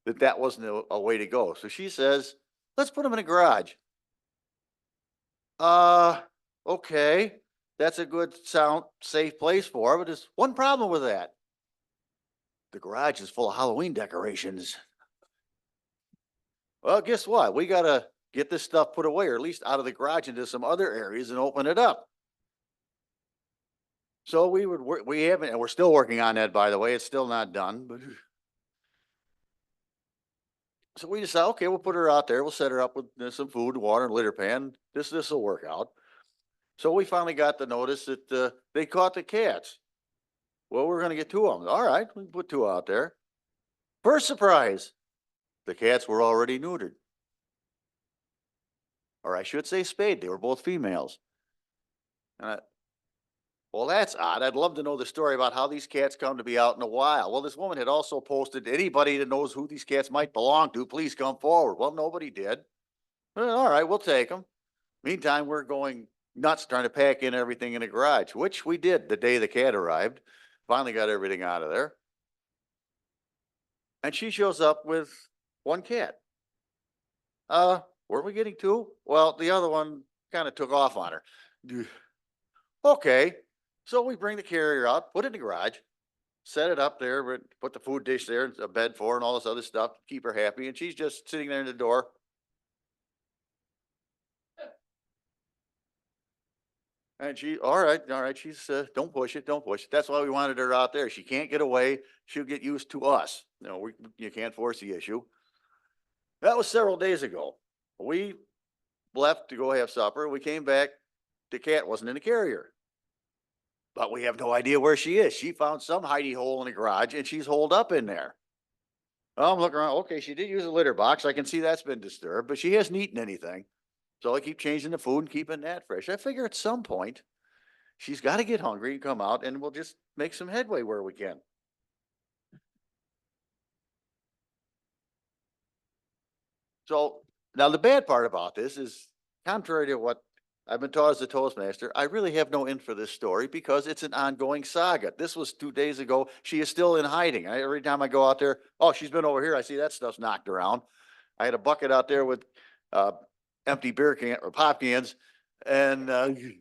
S16: that that wasn't a way to go. So she says, let's put him in a garage. Okay. That's a good, sound, safe place for her. But there's one problem with that. The garage is full of Halloween decorations. Well, guess what? We got to get this stuff put away, or at least out of the garage into some other areas and open it up. So we haven't, and we're still working on that, by the way. It's still not done. But so we decided, okay, we'll put her out there. We'll set her up with some food, water, and litter pan. This will work out. So we finally got the notice that they caught the cats. Well, we're going to get 2 of them. All right, we put 2 out there. First surprise, the cats were already neutered. Or I should say spayed. They were both females. Well, that's odd. I'd love to know the story about how these cats come to be out in the wild. Well, this woman had also posted, anybody that knows who these cats might belong to, please come forward. Well, nobody did. All right, we'll take them. Meantime, we're going nuts trying to pack in everything in the garage, which we did the day the cat arrived. Finally got everything out of there. And she shows up with one cat. Were we getting two? Well, the other one kind of took off on her. Okay. So we bring the carrier out, put it in the garage, set it up there, put the food dish there, a bed for her and all this other stuff, keep her happy. And she's just sitting there in the door. And she, all right, she's, don't push it, don't push it. That's why we wanted her out there. She can't get away. She'll get used to us. You know, you can't force the issue. That was several days ago. We left to go have supper. We came back. The cat wasn't in the carrier. But we have no idea where she is. She found some hidey hole in the garage and she's holed up in there. I'm looking around. Okay, she did use a litter box. I can see that's been disturbed, but she hasn't eaten anything. So I keep changing the food and keeping that fresh. I figure at some point she's got to get hungry and come out and we'll just make some headway where we can. So now the bad part about this is, contrary to what I've been taught as a Toastmaster, I really have no in for this story because it's an ongoing saga. This was 2 days ago. She is still in hiding. Every time I go out there, oh, she's been over here. I see that stuff's knocked around. I had a bucket out there with empty beer can or pop cans, and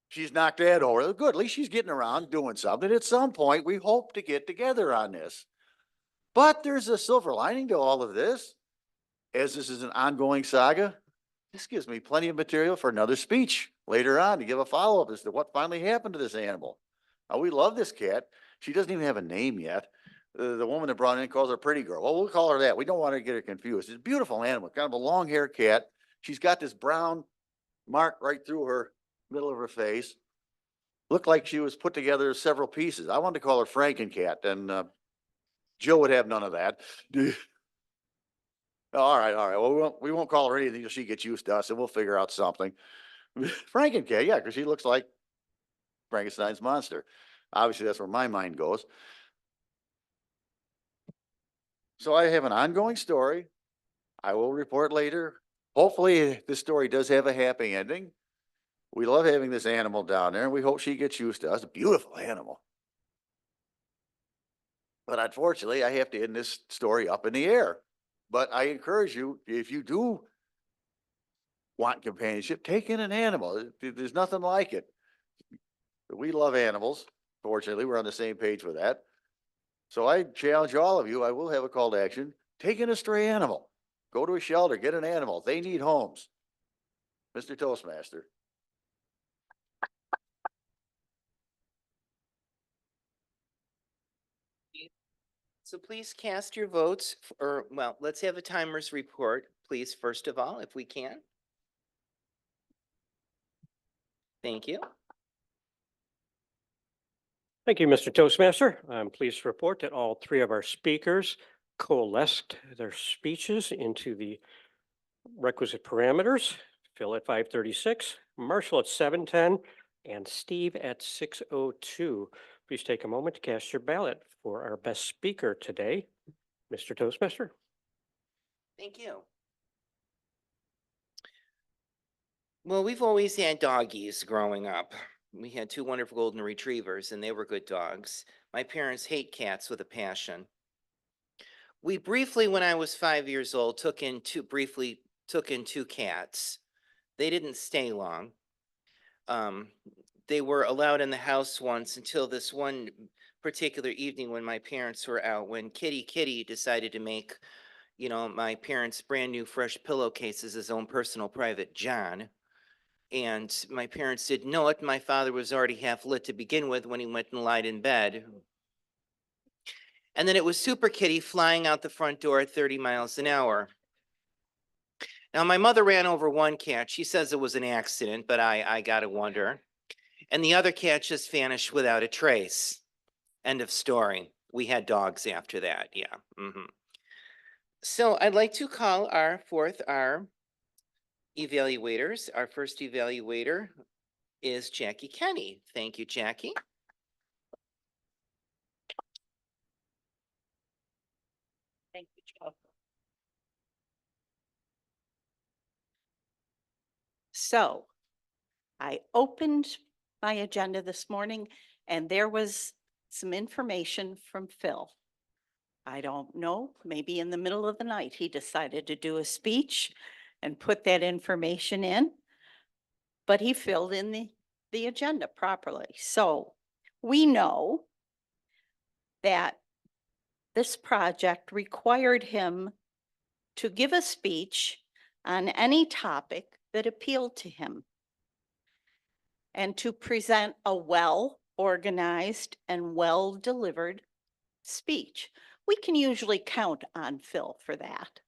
S16: she's knocked that over. Good, at least she's getting around doing something. At some point, we hope to get together on this. But there's a silver lining to all of this. As this is an ongoing saga, this gives me plenty of material for another speech later on to give a follow-up as to what finally happened to this animal. Now, we love this cat. She doesn't even have a name yet. The woman that brought her in calls her Pretty Girl. Well, we'll call her that. We don't want her to get her confused. It's a beautiful animal, kind of a long-haired cat. She's got this brown mark right through her middle of her face. Looked like she was put together several pieces. I wanted to call her Frankencat, and Jill would have none of that. All right. Well, we won't call her anything until she gets used to us, and we'll figure out something. Frankencat, yeah, because she looks like Frankenstein's monster. Obviously, that's where my mind goes. So I have an ongoing story. I will report later. Hopefully, this story does have a happy ending. We love having this animal down there, and we hope she gets used to us. A beautiful animal. But unfortunately, I have to end this story up in the air. But I encourage you, if you do want companionship, take in an animal. There's nothing like it. We love animals. Fortunately, we're on the same page with that. So I challenge all of you, I will have a call to action. Take in a stray animal. Go to a shelter, get an animal. They need homes. Mr. Toastmaster.
S2: So please cast your votes, or well, let's have a timer's report, please, first of all, if we can. Thank you.
S12: Thank you, Mr. Toastmaster. I'm pleased to report that all 3 of our speakers coalesced their speeches into the requisite parameters. Phil at 5:36, Marshall at 7:10, and Steve at 6:02. Please take a moment to cast your ballot for our best speaker today, Mr. Toastmaster.
S2: Thank you. Well, we've always had doggies growing up. We had 2 wonderful golden retrievers, and they were good dogs. My parents hate cats with a passion. We briefly, when I was 5 years old, took in 2 cats. They didn't stay long. They were allowed in the house once until this one particular evening when my parents were out, when Kitty decided to make, my parents' brand new fresh pillowcases his own personal private John. And my parents didn't know it. My father was already half lit to begin with when he went and lied in bed. And then it was Super Kitty flying out the front door at 30 miles an hour. Now, my mother ran over one cat. She says it was an accident, but I gotta wonder. And the other cat just vanished without a trace. End of story. We had dogs after that, yeah. So I'd like to call our evaluators. Our first evaluator is Jackie Kenny. Thank you, Jackie.
S13: Thank you, Joe. So I opened my agenda this morning and there was some information from Phil. I don't know, maybe in the middle of the night, he decided to do a speech and put that information in, but he filled in the agenda properly. So we know that this project required him to give a speech on any topic that appealed to him and to present a well-organized and well-delivered speech. We can usually count on Phil for that.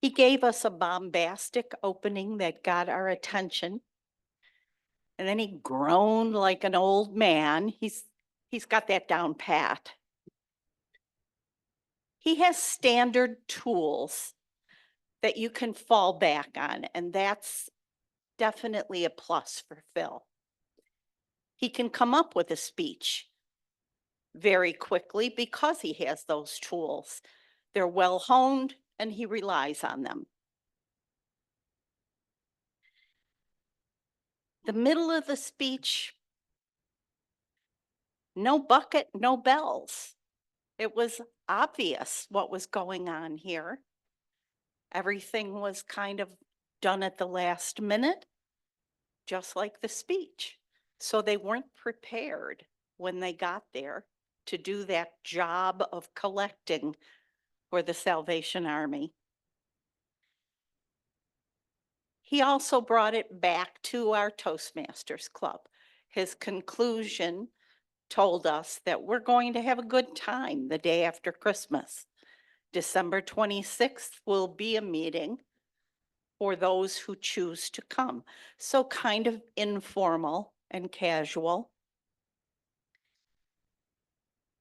S13: He gave us a bombastic opening that got our attention. And then he groaned like an old man. He's got that down pat. He has standard tools that you can fall back on, and that's definitely a plus for Phil. He can come up with a speech very quickly because he has those tools. They're well honed and he relies on them. The middle of the speech, no bucket, no bells. It was obvious what was going on here. Everything was kind of done at the last minute, just like the speech. So they weren't prepared when they got there to do that job of collecting for the Salvation Army. He also brought it back to our Toastmasters Club. His conclusion told us that we're going to have a good time the day after Christmas. December 26th will be a meeting for those who choose to come. So kind of informal and casual.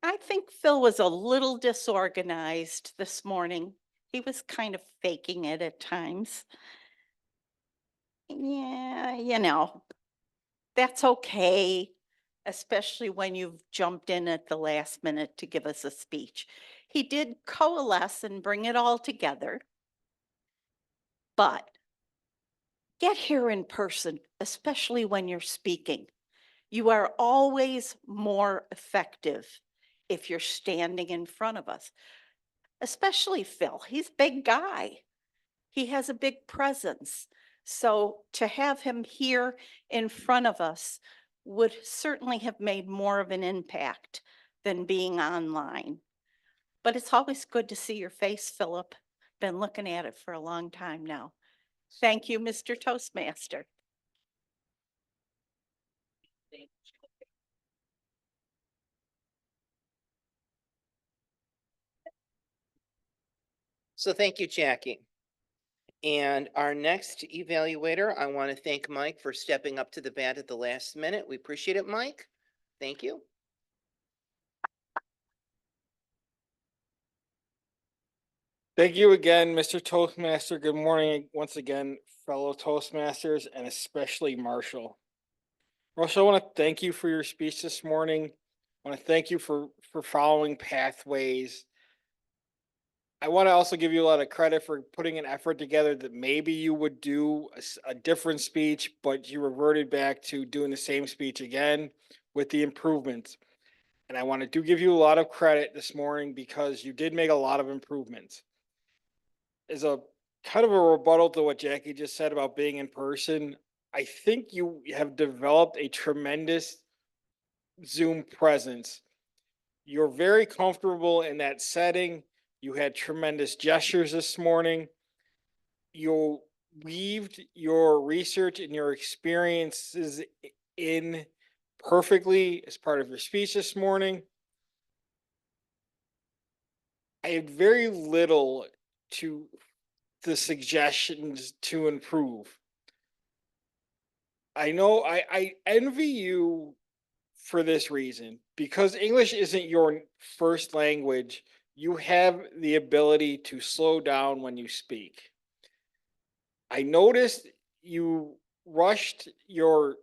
S13: I think Phil was a little disorganized this morning. He was kind of faking it at times. Yeah, you know, that's okay, especially when you've jumped in at the last minute to give us a speech. He did coalesce and bring it all together, but get here in person, especially when you're speaking. You are always more effective if you're standing in front of us, especially Phil. He's a big guy. He has a big presence. So to have him here in front of us would certainly have made more of an impact than being online. But it's always good to see your face, Philip. Been looking at it for a long time now. Thank you, Mr. Toastmaster.
S2: So thank you, Jackie. And our next evaluator, I want to thank Mike for stepping up to the bat at the last minute. We appreciate it, Mike. Thank you.
S9: Thank you again, Mr. Toastmaster. Good morning once again, fellow Toastmasters, and especially Marshall. Marshall, I want to thank you for your speech this morning. I want to thank you for following pathways. I want to also give you a lot of credit for putting an effort together that maybe you would do a different speech, but you reverted back to doing the same speech again with the improvements. And I want to give you a lot of credit this morning because you did make a lot of improvements. As a kind of a rebuttal to what Jackie just said about being in person, I think you have developed a tremendous Zoom presence. You're very comfortable in that setting. You had tremendous gestures this morning. You weaved your research and your experiences in perfectly as part of your speech this morning. I had very little to the suggestions to improve. I know I envy you for this reason, because English isn't your first language. You have the ability to slow down when you speak. I noticed you rushed your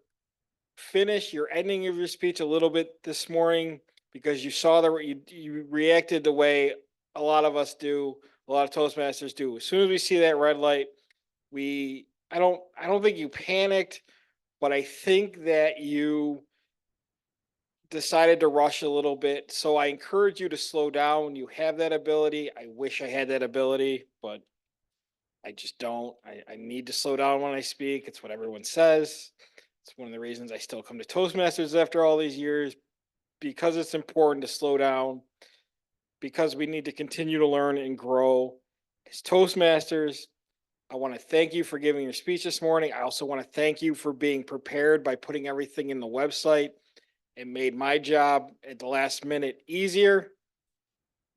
S9: ending of your speech a little bit this morning because you saw you reacted the way a lot of us do, a lot of Toastmasters do. As soon as we see that red light, we I don't think you panicked, but I think that you decided to rush a little bit. So I encourage you to slow down. You have that ability. I wish I had that ability, but I just don't. I need to slow down when I speak. It's what everyone says. It's one of the reasons I still come to Toastmasters after all these years, because it's important to slow down, because we need to continue to learn and grow as Toastmasters. I want to thank you for giving your speech this morning. I also want to thank you for being prepared by putting everything in the website. It made my job at the last minute easier.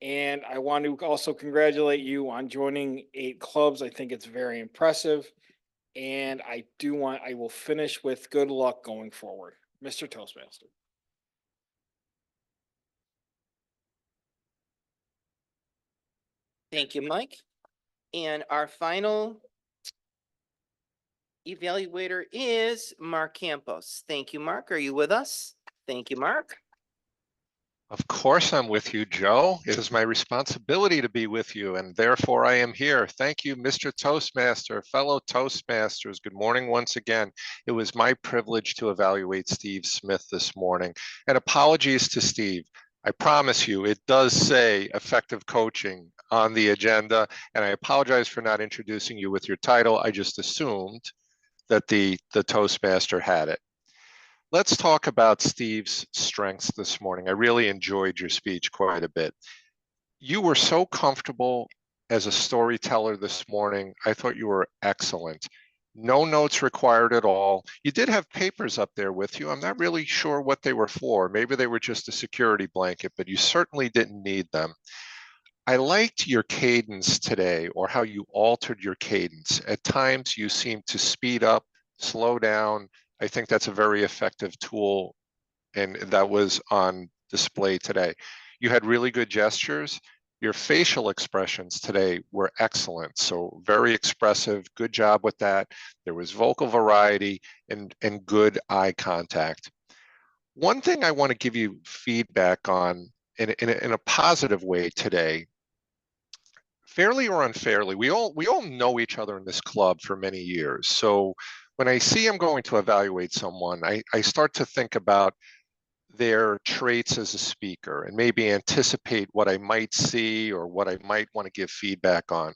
S9: And I want to also congratulate you on joining 8 clubs. I think it's very impressive. And I will finish with good luck going forward. Mr. Toastmaster.
S2: Thank you, Mike. And our final evaluator is Mark Campos. Thank you, Mark. Are you with us? Thank you, Mark.
S4: Of course I'm with you, Joe. It is my responsibility to be with you, and therefore I am here. Thank you, Mr. Toastmaster, fellow Toastmasters. Good morning once again. It was my privilege to evaluate Steve Smith this morning. And apologies to Steve. I promise you, it does say effective coaching on the agenda, and I apologize for not introducing you with your title. I just assumed that the Toastmaster had it. Let's talk about Steve's strengths this morning. I really enjoyed your speech quite a bit. You were so comfortable as a storyteller this morning. I thought you were excellent. No notes required at all. You did have papers up there with you. I'm not really sure what they were for. Maybe they were just a security blanket, but you certainly didn't need them. I liked your cadence today, or how you altered your cadence. At times you seemed to speed up, slow down. I think that's a very effective tool, and that was on display today. You had really good gestures. Your facial expressions today were excellent. So very expressive, good job with that. There was vocal variety and good eye contact. One thing I want to give you feedback on in a positive way today, fairly or unfairly, we all know each other in this club for many years. So when I see I'm going to evaluate someone, I start to think about their traits as a speaker and maybe anticipate what I might see or what I might want to give feedback on.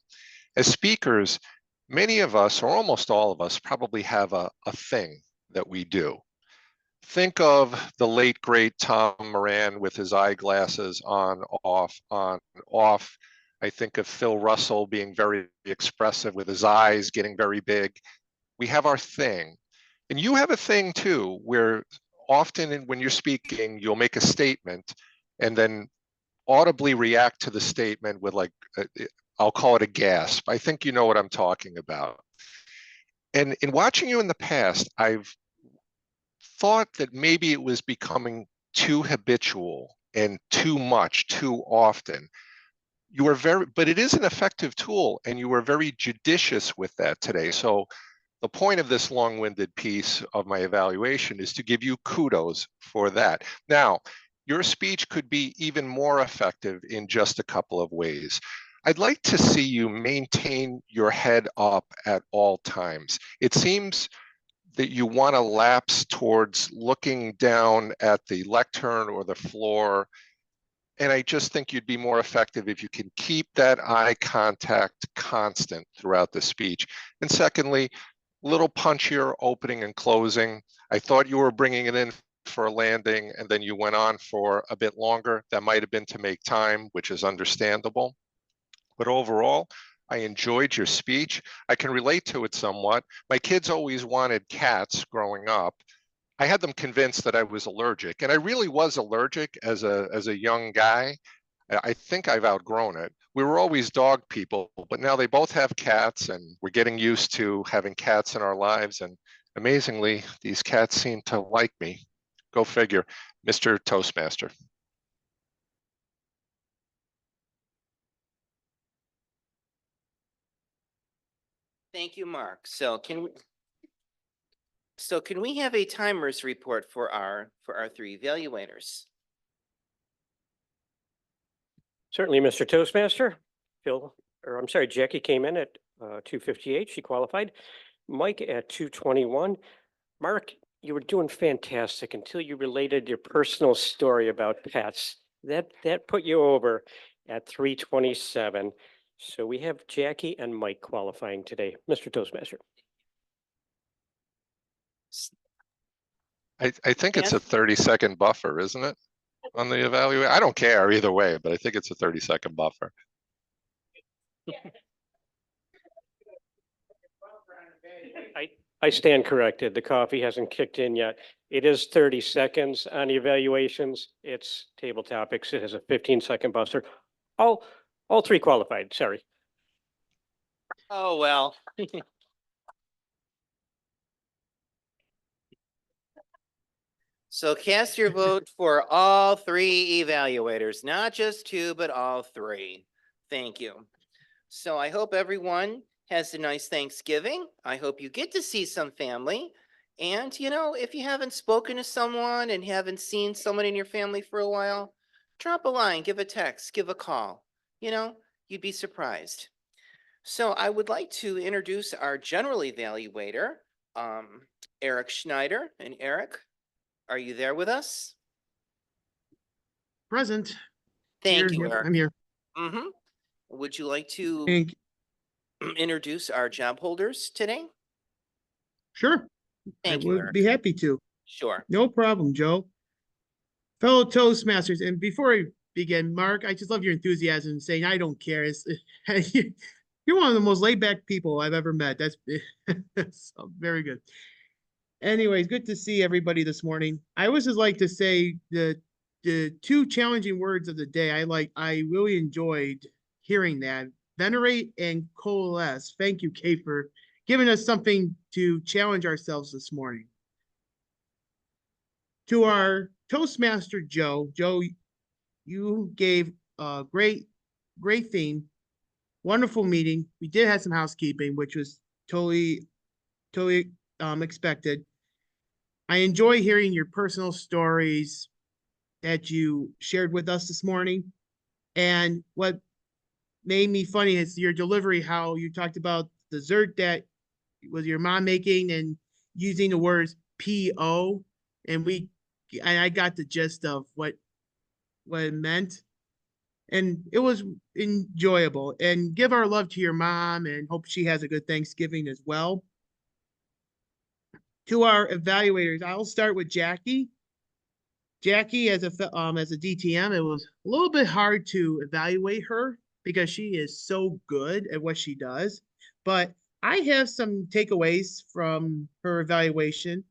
S4: As speakers, many of us, or almost all of us, probably have a thing that we do. Think of the late, great Tom Moran with his eyeglasses on, off, on, off. I think of Phil Russell being very expressive with his eyes getting very big. We have our thing. And you have a thing too, where often when you're speaking, you'll make a statement and then audibly react to the statement with I'll call it a gasp. I think you know what I'm talking about. And in watching you in the past, I've thought that maybe it was becoming too habitual and too much, too often. You were but it is an effective tool, and you were very judicious with that today. So the point of this long-winded piece of my evaluation is to give you kudos for that. Now, your speech could be even more effective in just a couple of ways. I'd like to see you maintain your head up at all times. It seems that you want to lapse towards looking down at the lectern or the floor. And I just think you'd be more effective if you can keep that eye contact constant throughout the speech. And secondly, little punchier opening and closing. I thought you were bringing it in for a landing and then you went on for a bit longer. That might have been to make time, which is understandable. But overall, I enjoyed your speech. I can relate to it somewhat. My kids always wanted cats growing up. I had them convinced that I was allergic, and I really was allergic as a young guy. I think I've outgrown it. We were always dog people, but now they both have cats, and we're getting used to having cats in our lives. And amazingly, these cats seem to like me. Go figure, Mr. Toastmaster.
S2: Thank you, Mark. So can we have a timers report for our 3 evaluators?
S12: Certainly, Mr. Toastmaster. Jackie came in at 2:58. She qualified. Mike at 221. Mark, you were doing fantastic until you related your personal story about pets. That put you over at 327. So we have Jackie and Mike qualifying today. Mr. Toastmaster.
S4: I think it's a 30-second buffer, isn't it? On the evaluate, I don't care either way, but I think it's a 30-second buffer.
S12: I stand corrected. The coffee hasn't kicked in yet. It is 30 seconds on the evaluations. It's table topics. It has a 15-second buffer. All three qualified, sorry.
S2: Oh, well. So cast your vote for all three evaluators, not just two, but all three. Thank you. So I hope everyone has a nice Thanksgiving. I hope you get to see some family. And, you know, if you haven't spoken to someone and haven't seen someone in your family for a while, drop a line, give a text, give a call. You know, you'd be surprised. So I would like to introduce our general evaluator, Eric Schneider. And Eric, are you there with us?
S17: Present.
S2: Thank you,
S17: Here.
S2: Eric.
S17: I'm here.
S2: Mm-hmm. Would you like to introduce our job holders today?
S17: Sure.
S2: Thank
S17: I
S2: you,
S17: would
S2: Eric.
S17: be happy to.
S2: Sure.
S17: No problem, Joe. Fellow Toastmasters, and before I begin, Mark, I just love your enthusiasm in saying I don't care. You're one of the most laid-back people I've ever met. That's so very good. Anyways, good to see everybody this morning. I always just like to say the two challenging words of the day. I really enjoyed hearing that. Venerate and coalesce. Thank you, Kate, for giving us something to challenge ourselves this morning. To our Toastmaster Joe, you gave a great theme, wonderful meeting. We did have some housekeeping, which was totally expected. I enjoy hearing your personal stories that you shared with us this morning. And what made me funny is your delivery, how you talked about dessert that was your mom making and using the words P.O. And I got the gist of what it meant. And it was enjoyable. And give our love to your mom and hope she has a good Thanksgiving as well. To our evaluators, I'll start with Jackie. Jackie, as a DTM, it was a little bit hard to evaluate her because she is so good at what she does. But I have some takeaways from her evaluation,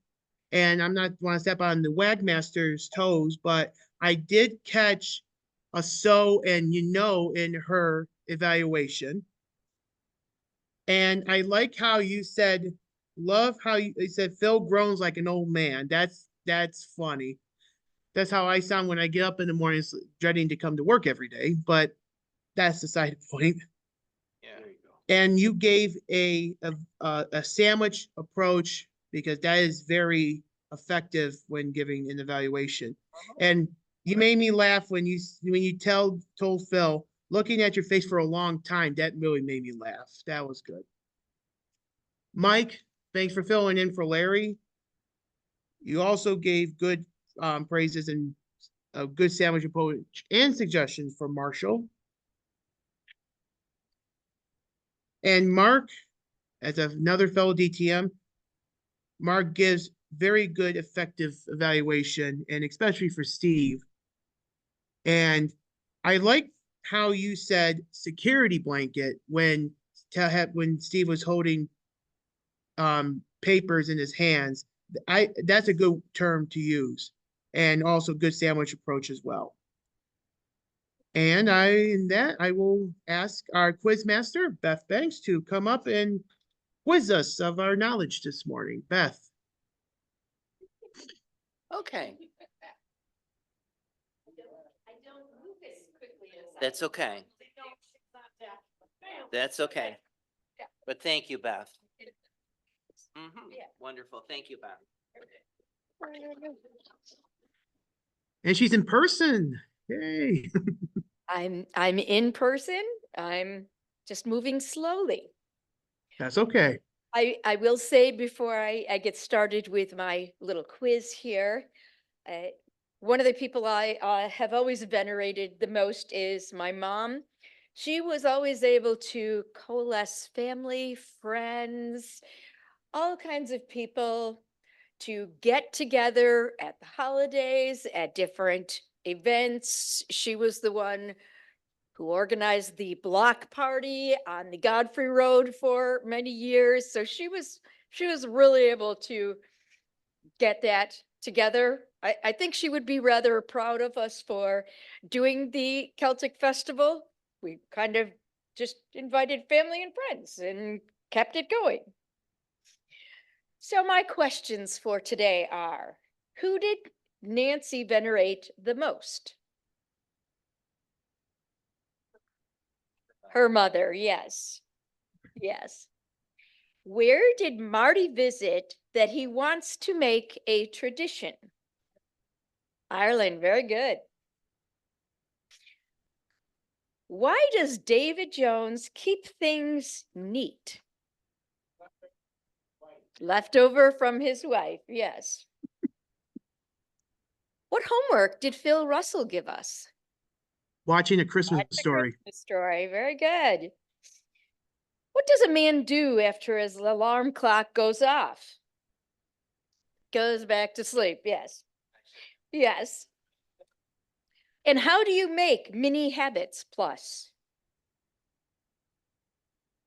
S17: and I'm not want to step on the Wagmaster's toes, but I did catch a so and you know in her evaluation. And I like how you said, love how you said Phil groans like an old man. That's funny. That's how I sound when I get up in the mornings dreading to come to work every day, but that's the side point.
S2: Yeah. There you go.
S17: And you gave a sandwich approach because that is very effective when giving an evaluation. And you made me laugh when you told Phil, looking at your face for a long time, that really made me laugh. That was good. Mike, thanks for filling in for Larry. You also gave good praises and a good sandwich approach and suggestions for Marshall. And Mark, as another fellow DTM, Mark gives very good, effective evaluation, and especially for Steve. And I like how you said security blanket when Steve was holding papers in his hands. That's a good term to use, and also good sandwich approach as well. And I will ask our quiz master, Beth Banks, to come up and quiz us of our knowledge this morning. Beth.
S2: Okay. That's okay. That's okay. But thank you, Beth. Wonderful. Thank you, Beth.
S17: And she's in person. Yay.
S18: I'm in person. I'm just moving slowly.
S17: That's okay.
S18: I will say before I get started with my little quiz here, one of the people I have always venerated the most is my mom. She was always able to coalesce family, friends, all kinds of people to get together at the holidays, at different events. She was the one who organized the block party on the Godfrey Road for many years. So she was really able to get that together. I think she would be rather proud of us for doing the Celtic Festival. We kind of just invited family and friends and kept it going. So my questions for today are, who did Nancy venerate the most? Her mother, yes. Yes. Where did Marty visit that he wants to make a tradition? Ireland, very good. Why does David Jones keep things neat? Leftover from his wife, yes. What homework did Phil Russell give us?
S17: Watching A Christmas
S18: Watch A
S17: Story.
S18: Christmas Story, very good. What does a man do after his alarm clock goes off? Goes back to sleep, yes. Yes. And how do you make mini habits plus?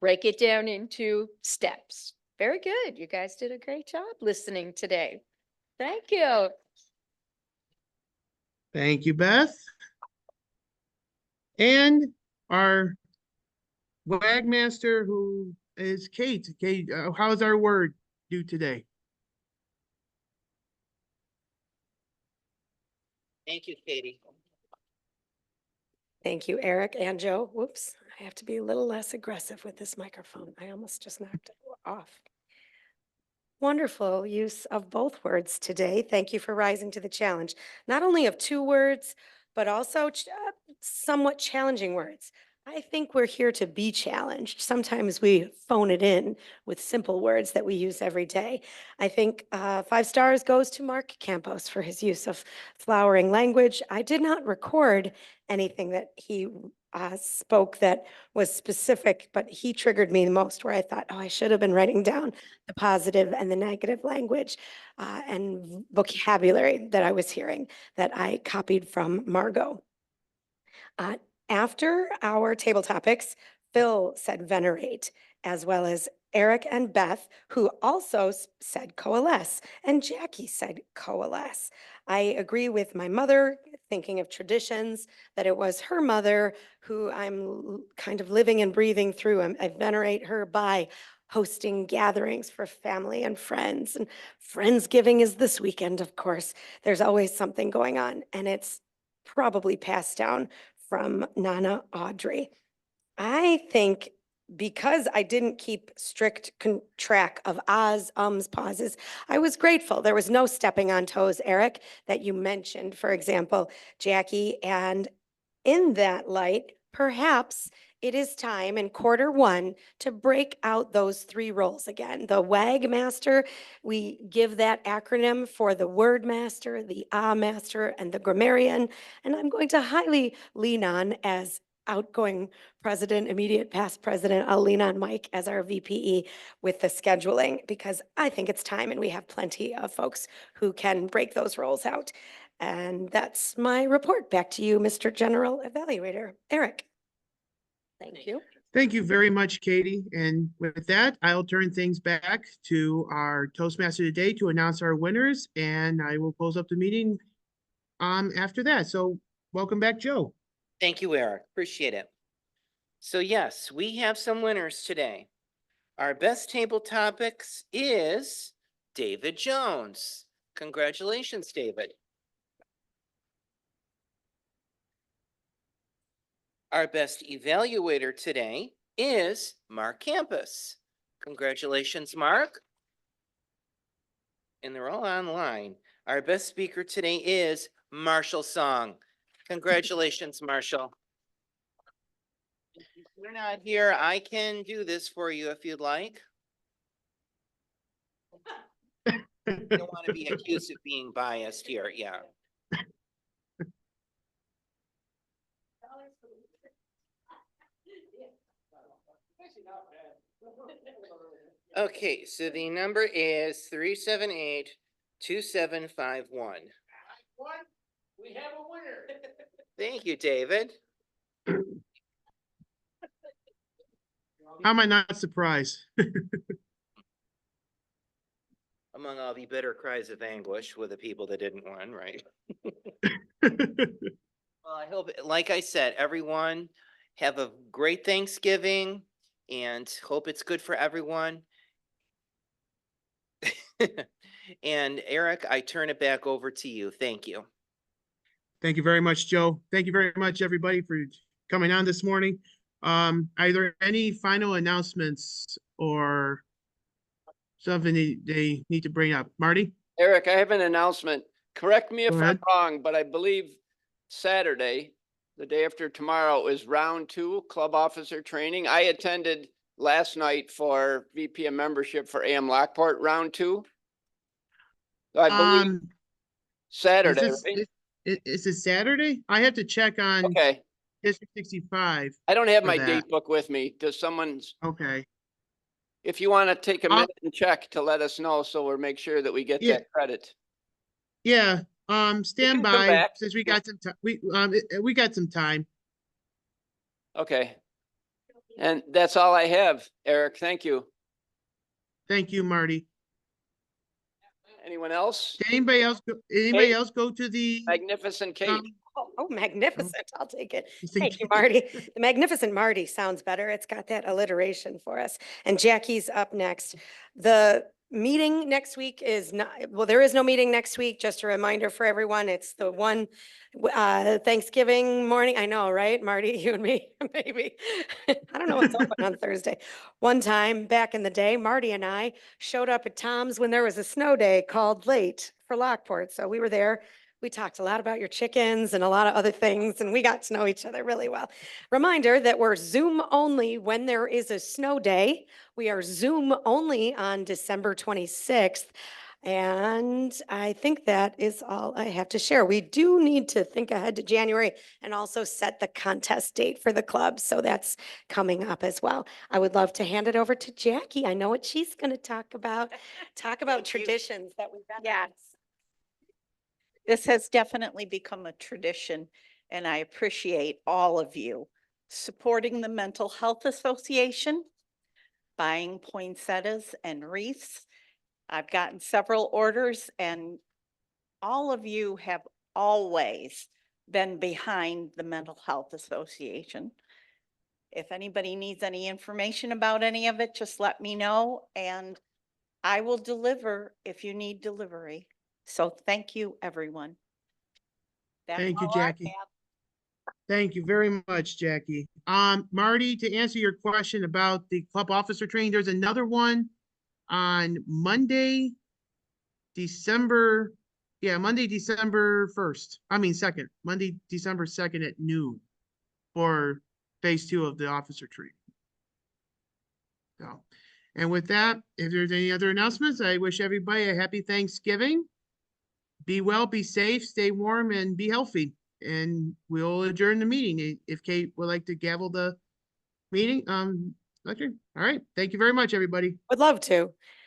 S18: Break it down into steps. Very good. You guys did a great job listening today. Thank you.
S17: Thank you, Beth. And our Wagmaster, who is Kate. Kate, how's our word do today?
S2: Thank you, Katie.
S6: Thank you, Eric and Joe. Whoops, I have to be a little less aggressive with this microphone. I almost just knocked it off. Wonderful use of both words today. Thank you for rising to the challenge, not only of 2 words, but also somewhat challenging words. I think we're here to be challenged. Sometimes we phone it in with simple words that we use every day. I think 5 stars goes to Mark Campos for his use of flowering language. I did not record anything that he spoke that was specific, but he triggered me the most, where I thought, oh, I should have been writing down the positive and the negative language and vocabulary that I was hearing that I copied from Margot. After our table topics, Phil said venerate, as well as Eric and Beth, who also said coalesce, and Jackie said coalesce. I agree with my mother, thinking of traditions, that it was her mother who I'm kind of living and breathing through. I venerate her by hosting gatherings for family and friends. And Friendsgiving is this weekend, of course. There's always something going on, and it's probably passed down from Nana Audrey. I think because I didn't keep strict track of ahs, ums, pauses, I was grateful. There was no stepping on toes, Eric, that you mentioned, for example, Jackie. And in that light, perhaps it is time in Q1 to break out those 3 roles again. The WAG master, we give that acronym for the word master, the ah master, and the grammarian. And I'm going to highly lean on, as outgoing president, immediate past president, I'll lean on Mike as our VPE with the scheduling, because I think it's time and we have plenty of folks who can break those roles out. And that's my report. Back to you, Mr. General Evaluator. Eric. Thank you.
S17: Thank you very much, Katie. And with that, I'll turn things back to our Toastmaster today to announce our winners, and I will close up the meeting after that. So welcome back, Joe.
S2: Thank you, Eric. Appreciate it. So yes, we have some winners today. Our best table topics is David Jones. Congratulations, David. Our best evaluator today is Mark Campus. Congratulations, Mark. And they're all online. Our best speaker today is Marshall Song. Congratulations, Marshall. If you're not here, I can do this for you if you'd like. don't want to be accused of being biased here, yeah. Okay, so the number is 378-2751.
S3: We have a winner.
S2: Thank you, David.
S17: How am I not surprised?
S2: Among all the bitter cries of anguish with the people that didn't win, right? Well, I hope, like I said, everyone have a great Thanksgiving and hope it's good for everyone. And Eric, I turn it back over to you. Thank you.
S17: Thank you very much, Joe. Thank you very much, everybody, for coming on this morning. Are there any final announcements or something they need to bring up? Marty?
S3: Eric, I have an announcement. Correct me if
S17: Go
S3: I'm
S17: ahead.
S3: wrong, but I believe Saturday, the day after tomorrow, is round 2 club officer training. I attended last night for VPM membership for AM Lockport round 2. So I believe Saturday, right?
S17: Is it Saturday? I have to check on
S3: Okay.
S17: District 65.
S3: I don't have
S17: for
S3: my
S17: that.
S3: date book with me. Does someone's,
S17: Okay.
S3: if you want to take a
S17: I'll-
S3: minute and check to let us know, so we'll make sure that we get
S17: Yeah.
S3: that credit.
S17: Yeah, stand
S3: can come
S17: by
S3: back.
S17: since we got some time. We got some time.
S3: Okay. And that's all I have, Eric. Thank you.
S17: Thank you, Marty.
S3: Anyone else?
S17: Did anybody else go to the
S3: Magnificent Kate.
S6: Oh, magnificent. I'll take it.
S17: Thank
S6: Thank you, Marty. The magnificent Marty sounds better. It's got that alliteration for us. And Jackie's up next. The meeting next week is not, well, there is no meeting next week. Just a reminder for everyone. It's the one Thanksgiving morning. I know, right? Marty, you and me, maybe. I don't know what's open on Thursday. One time back in the day, Marty and I showed up at Tom's when there was a snow day called late for Lockport. So we were there. We talked a lot about your chickens and a lot of other things, and we got to know each other really well. Reminder that we're Zoom only when there is a snow day. We are Zoom only on December 26th. And I think that is all I have to share. We do need to think ahead to January and also set the contest date for the club. So that's coming up as well. I would love to hand it over to Jackie. I know what she's going to talk about. Talk about traditions that we've got.
S13: Yes. This has definitely become a tradition, and I appreciate all of you supporting the Mental Health Association, buying poinsettias and wreaths. I've gotten several orders, and all of you have always been behind the Mental Health Association. If anybody needs any information about any of it, just let me know, and I will deliver if you need delivery. So thank you, everyone. That's
S17: Thank you,
S13: all I
S17: Jackie.
S13: have.
S17: Thank you very much, Jackie. Marty, to answer your question about the club officer training, there's another one on Monday, December 1st. I mean, 2nd, Monday, December 2nd at noon for phase 2 of the officer training. So, and with that, if there's any other announcements, I wish everybody a happy Thanksgiving. Be well, be safe, stay warm, and be healthy. And we'll adjourn the meeting. If Kate would like to gavel the meeting, okay. All right. Thank you very much, everybody.
S6: Would love to.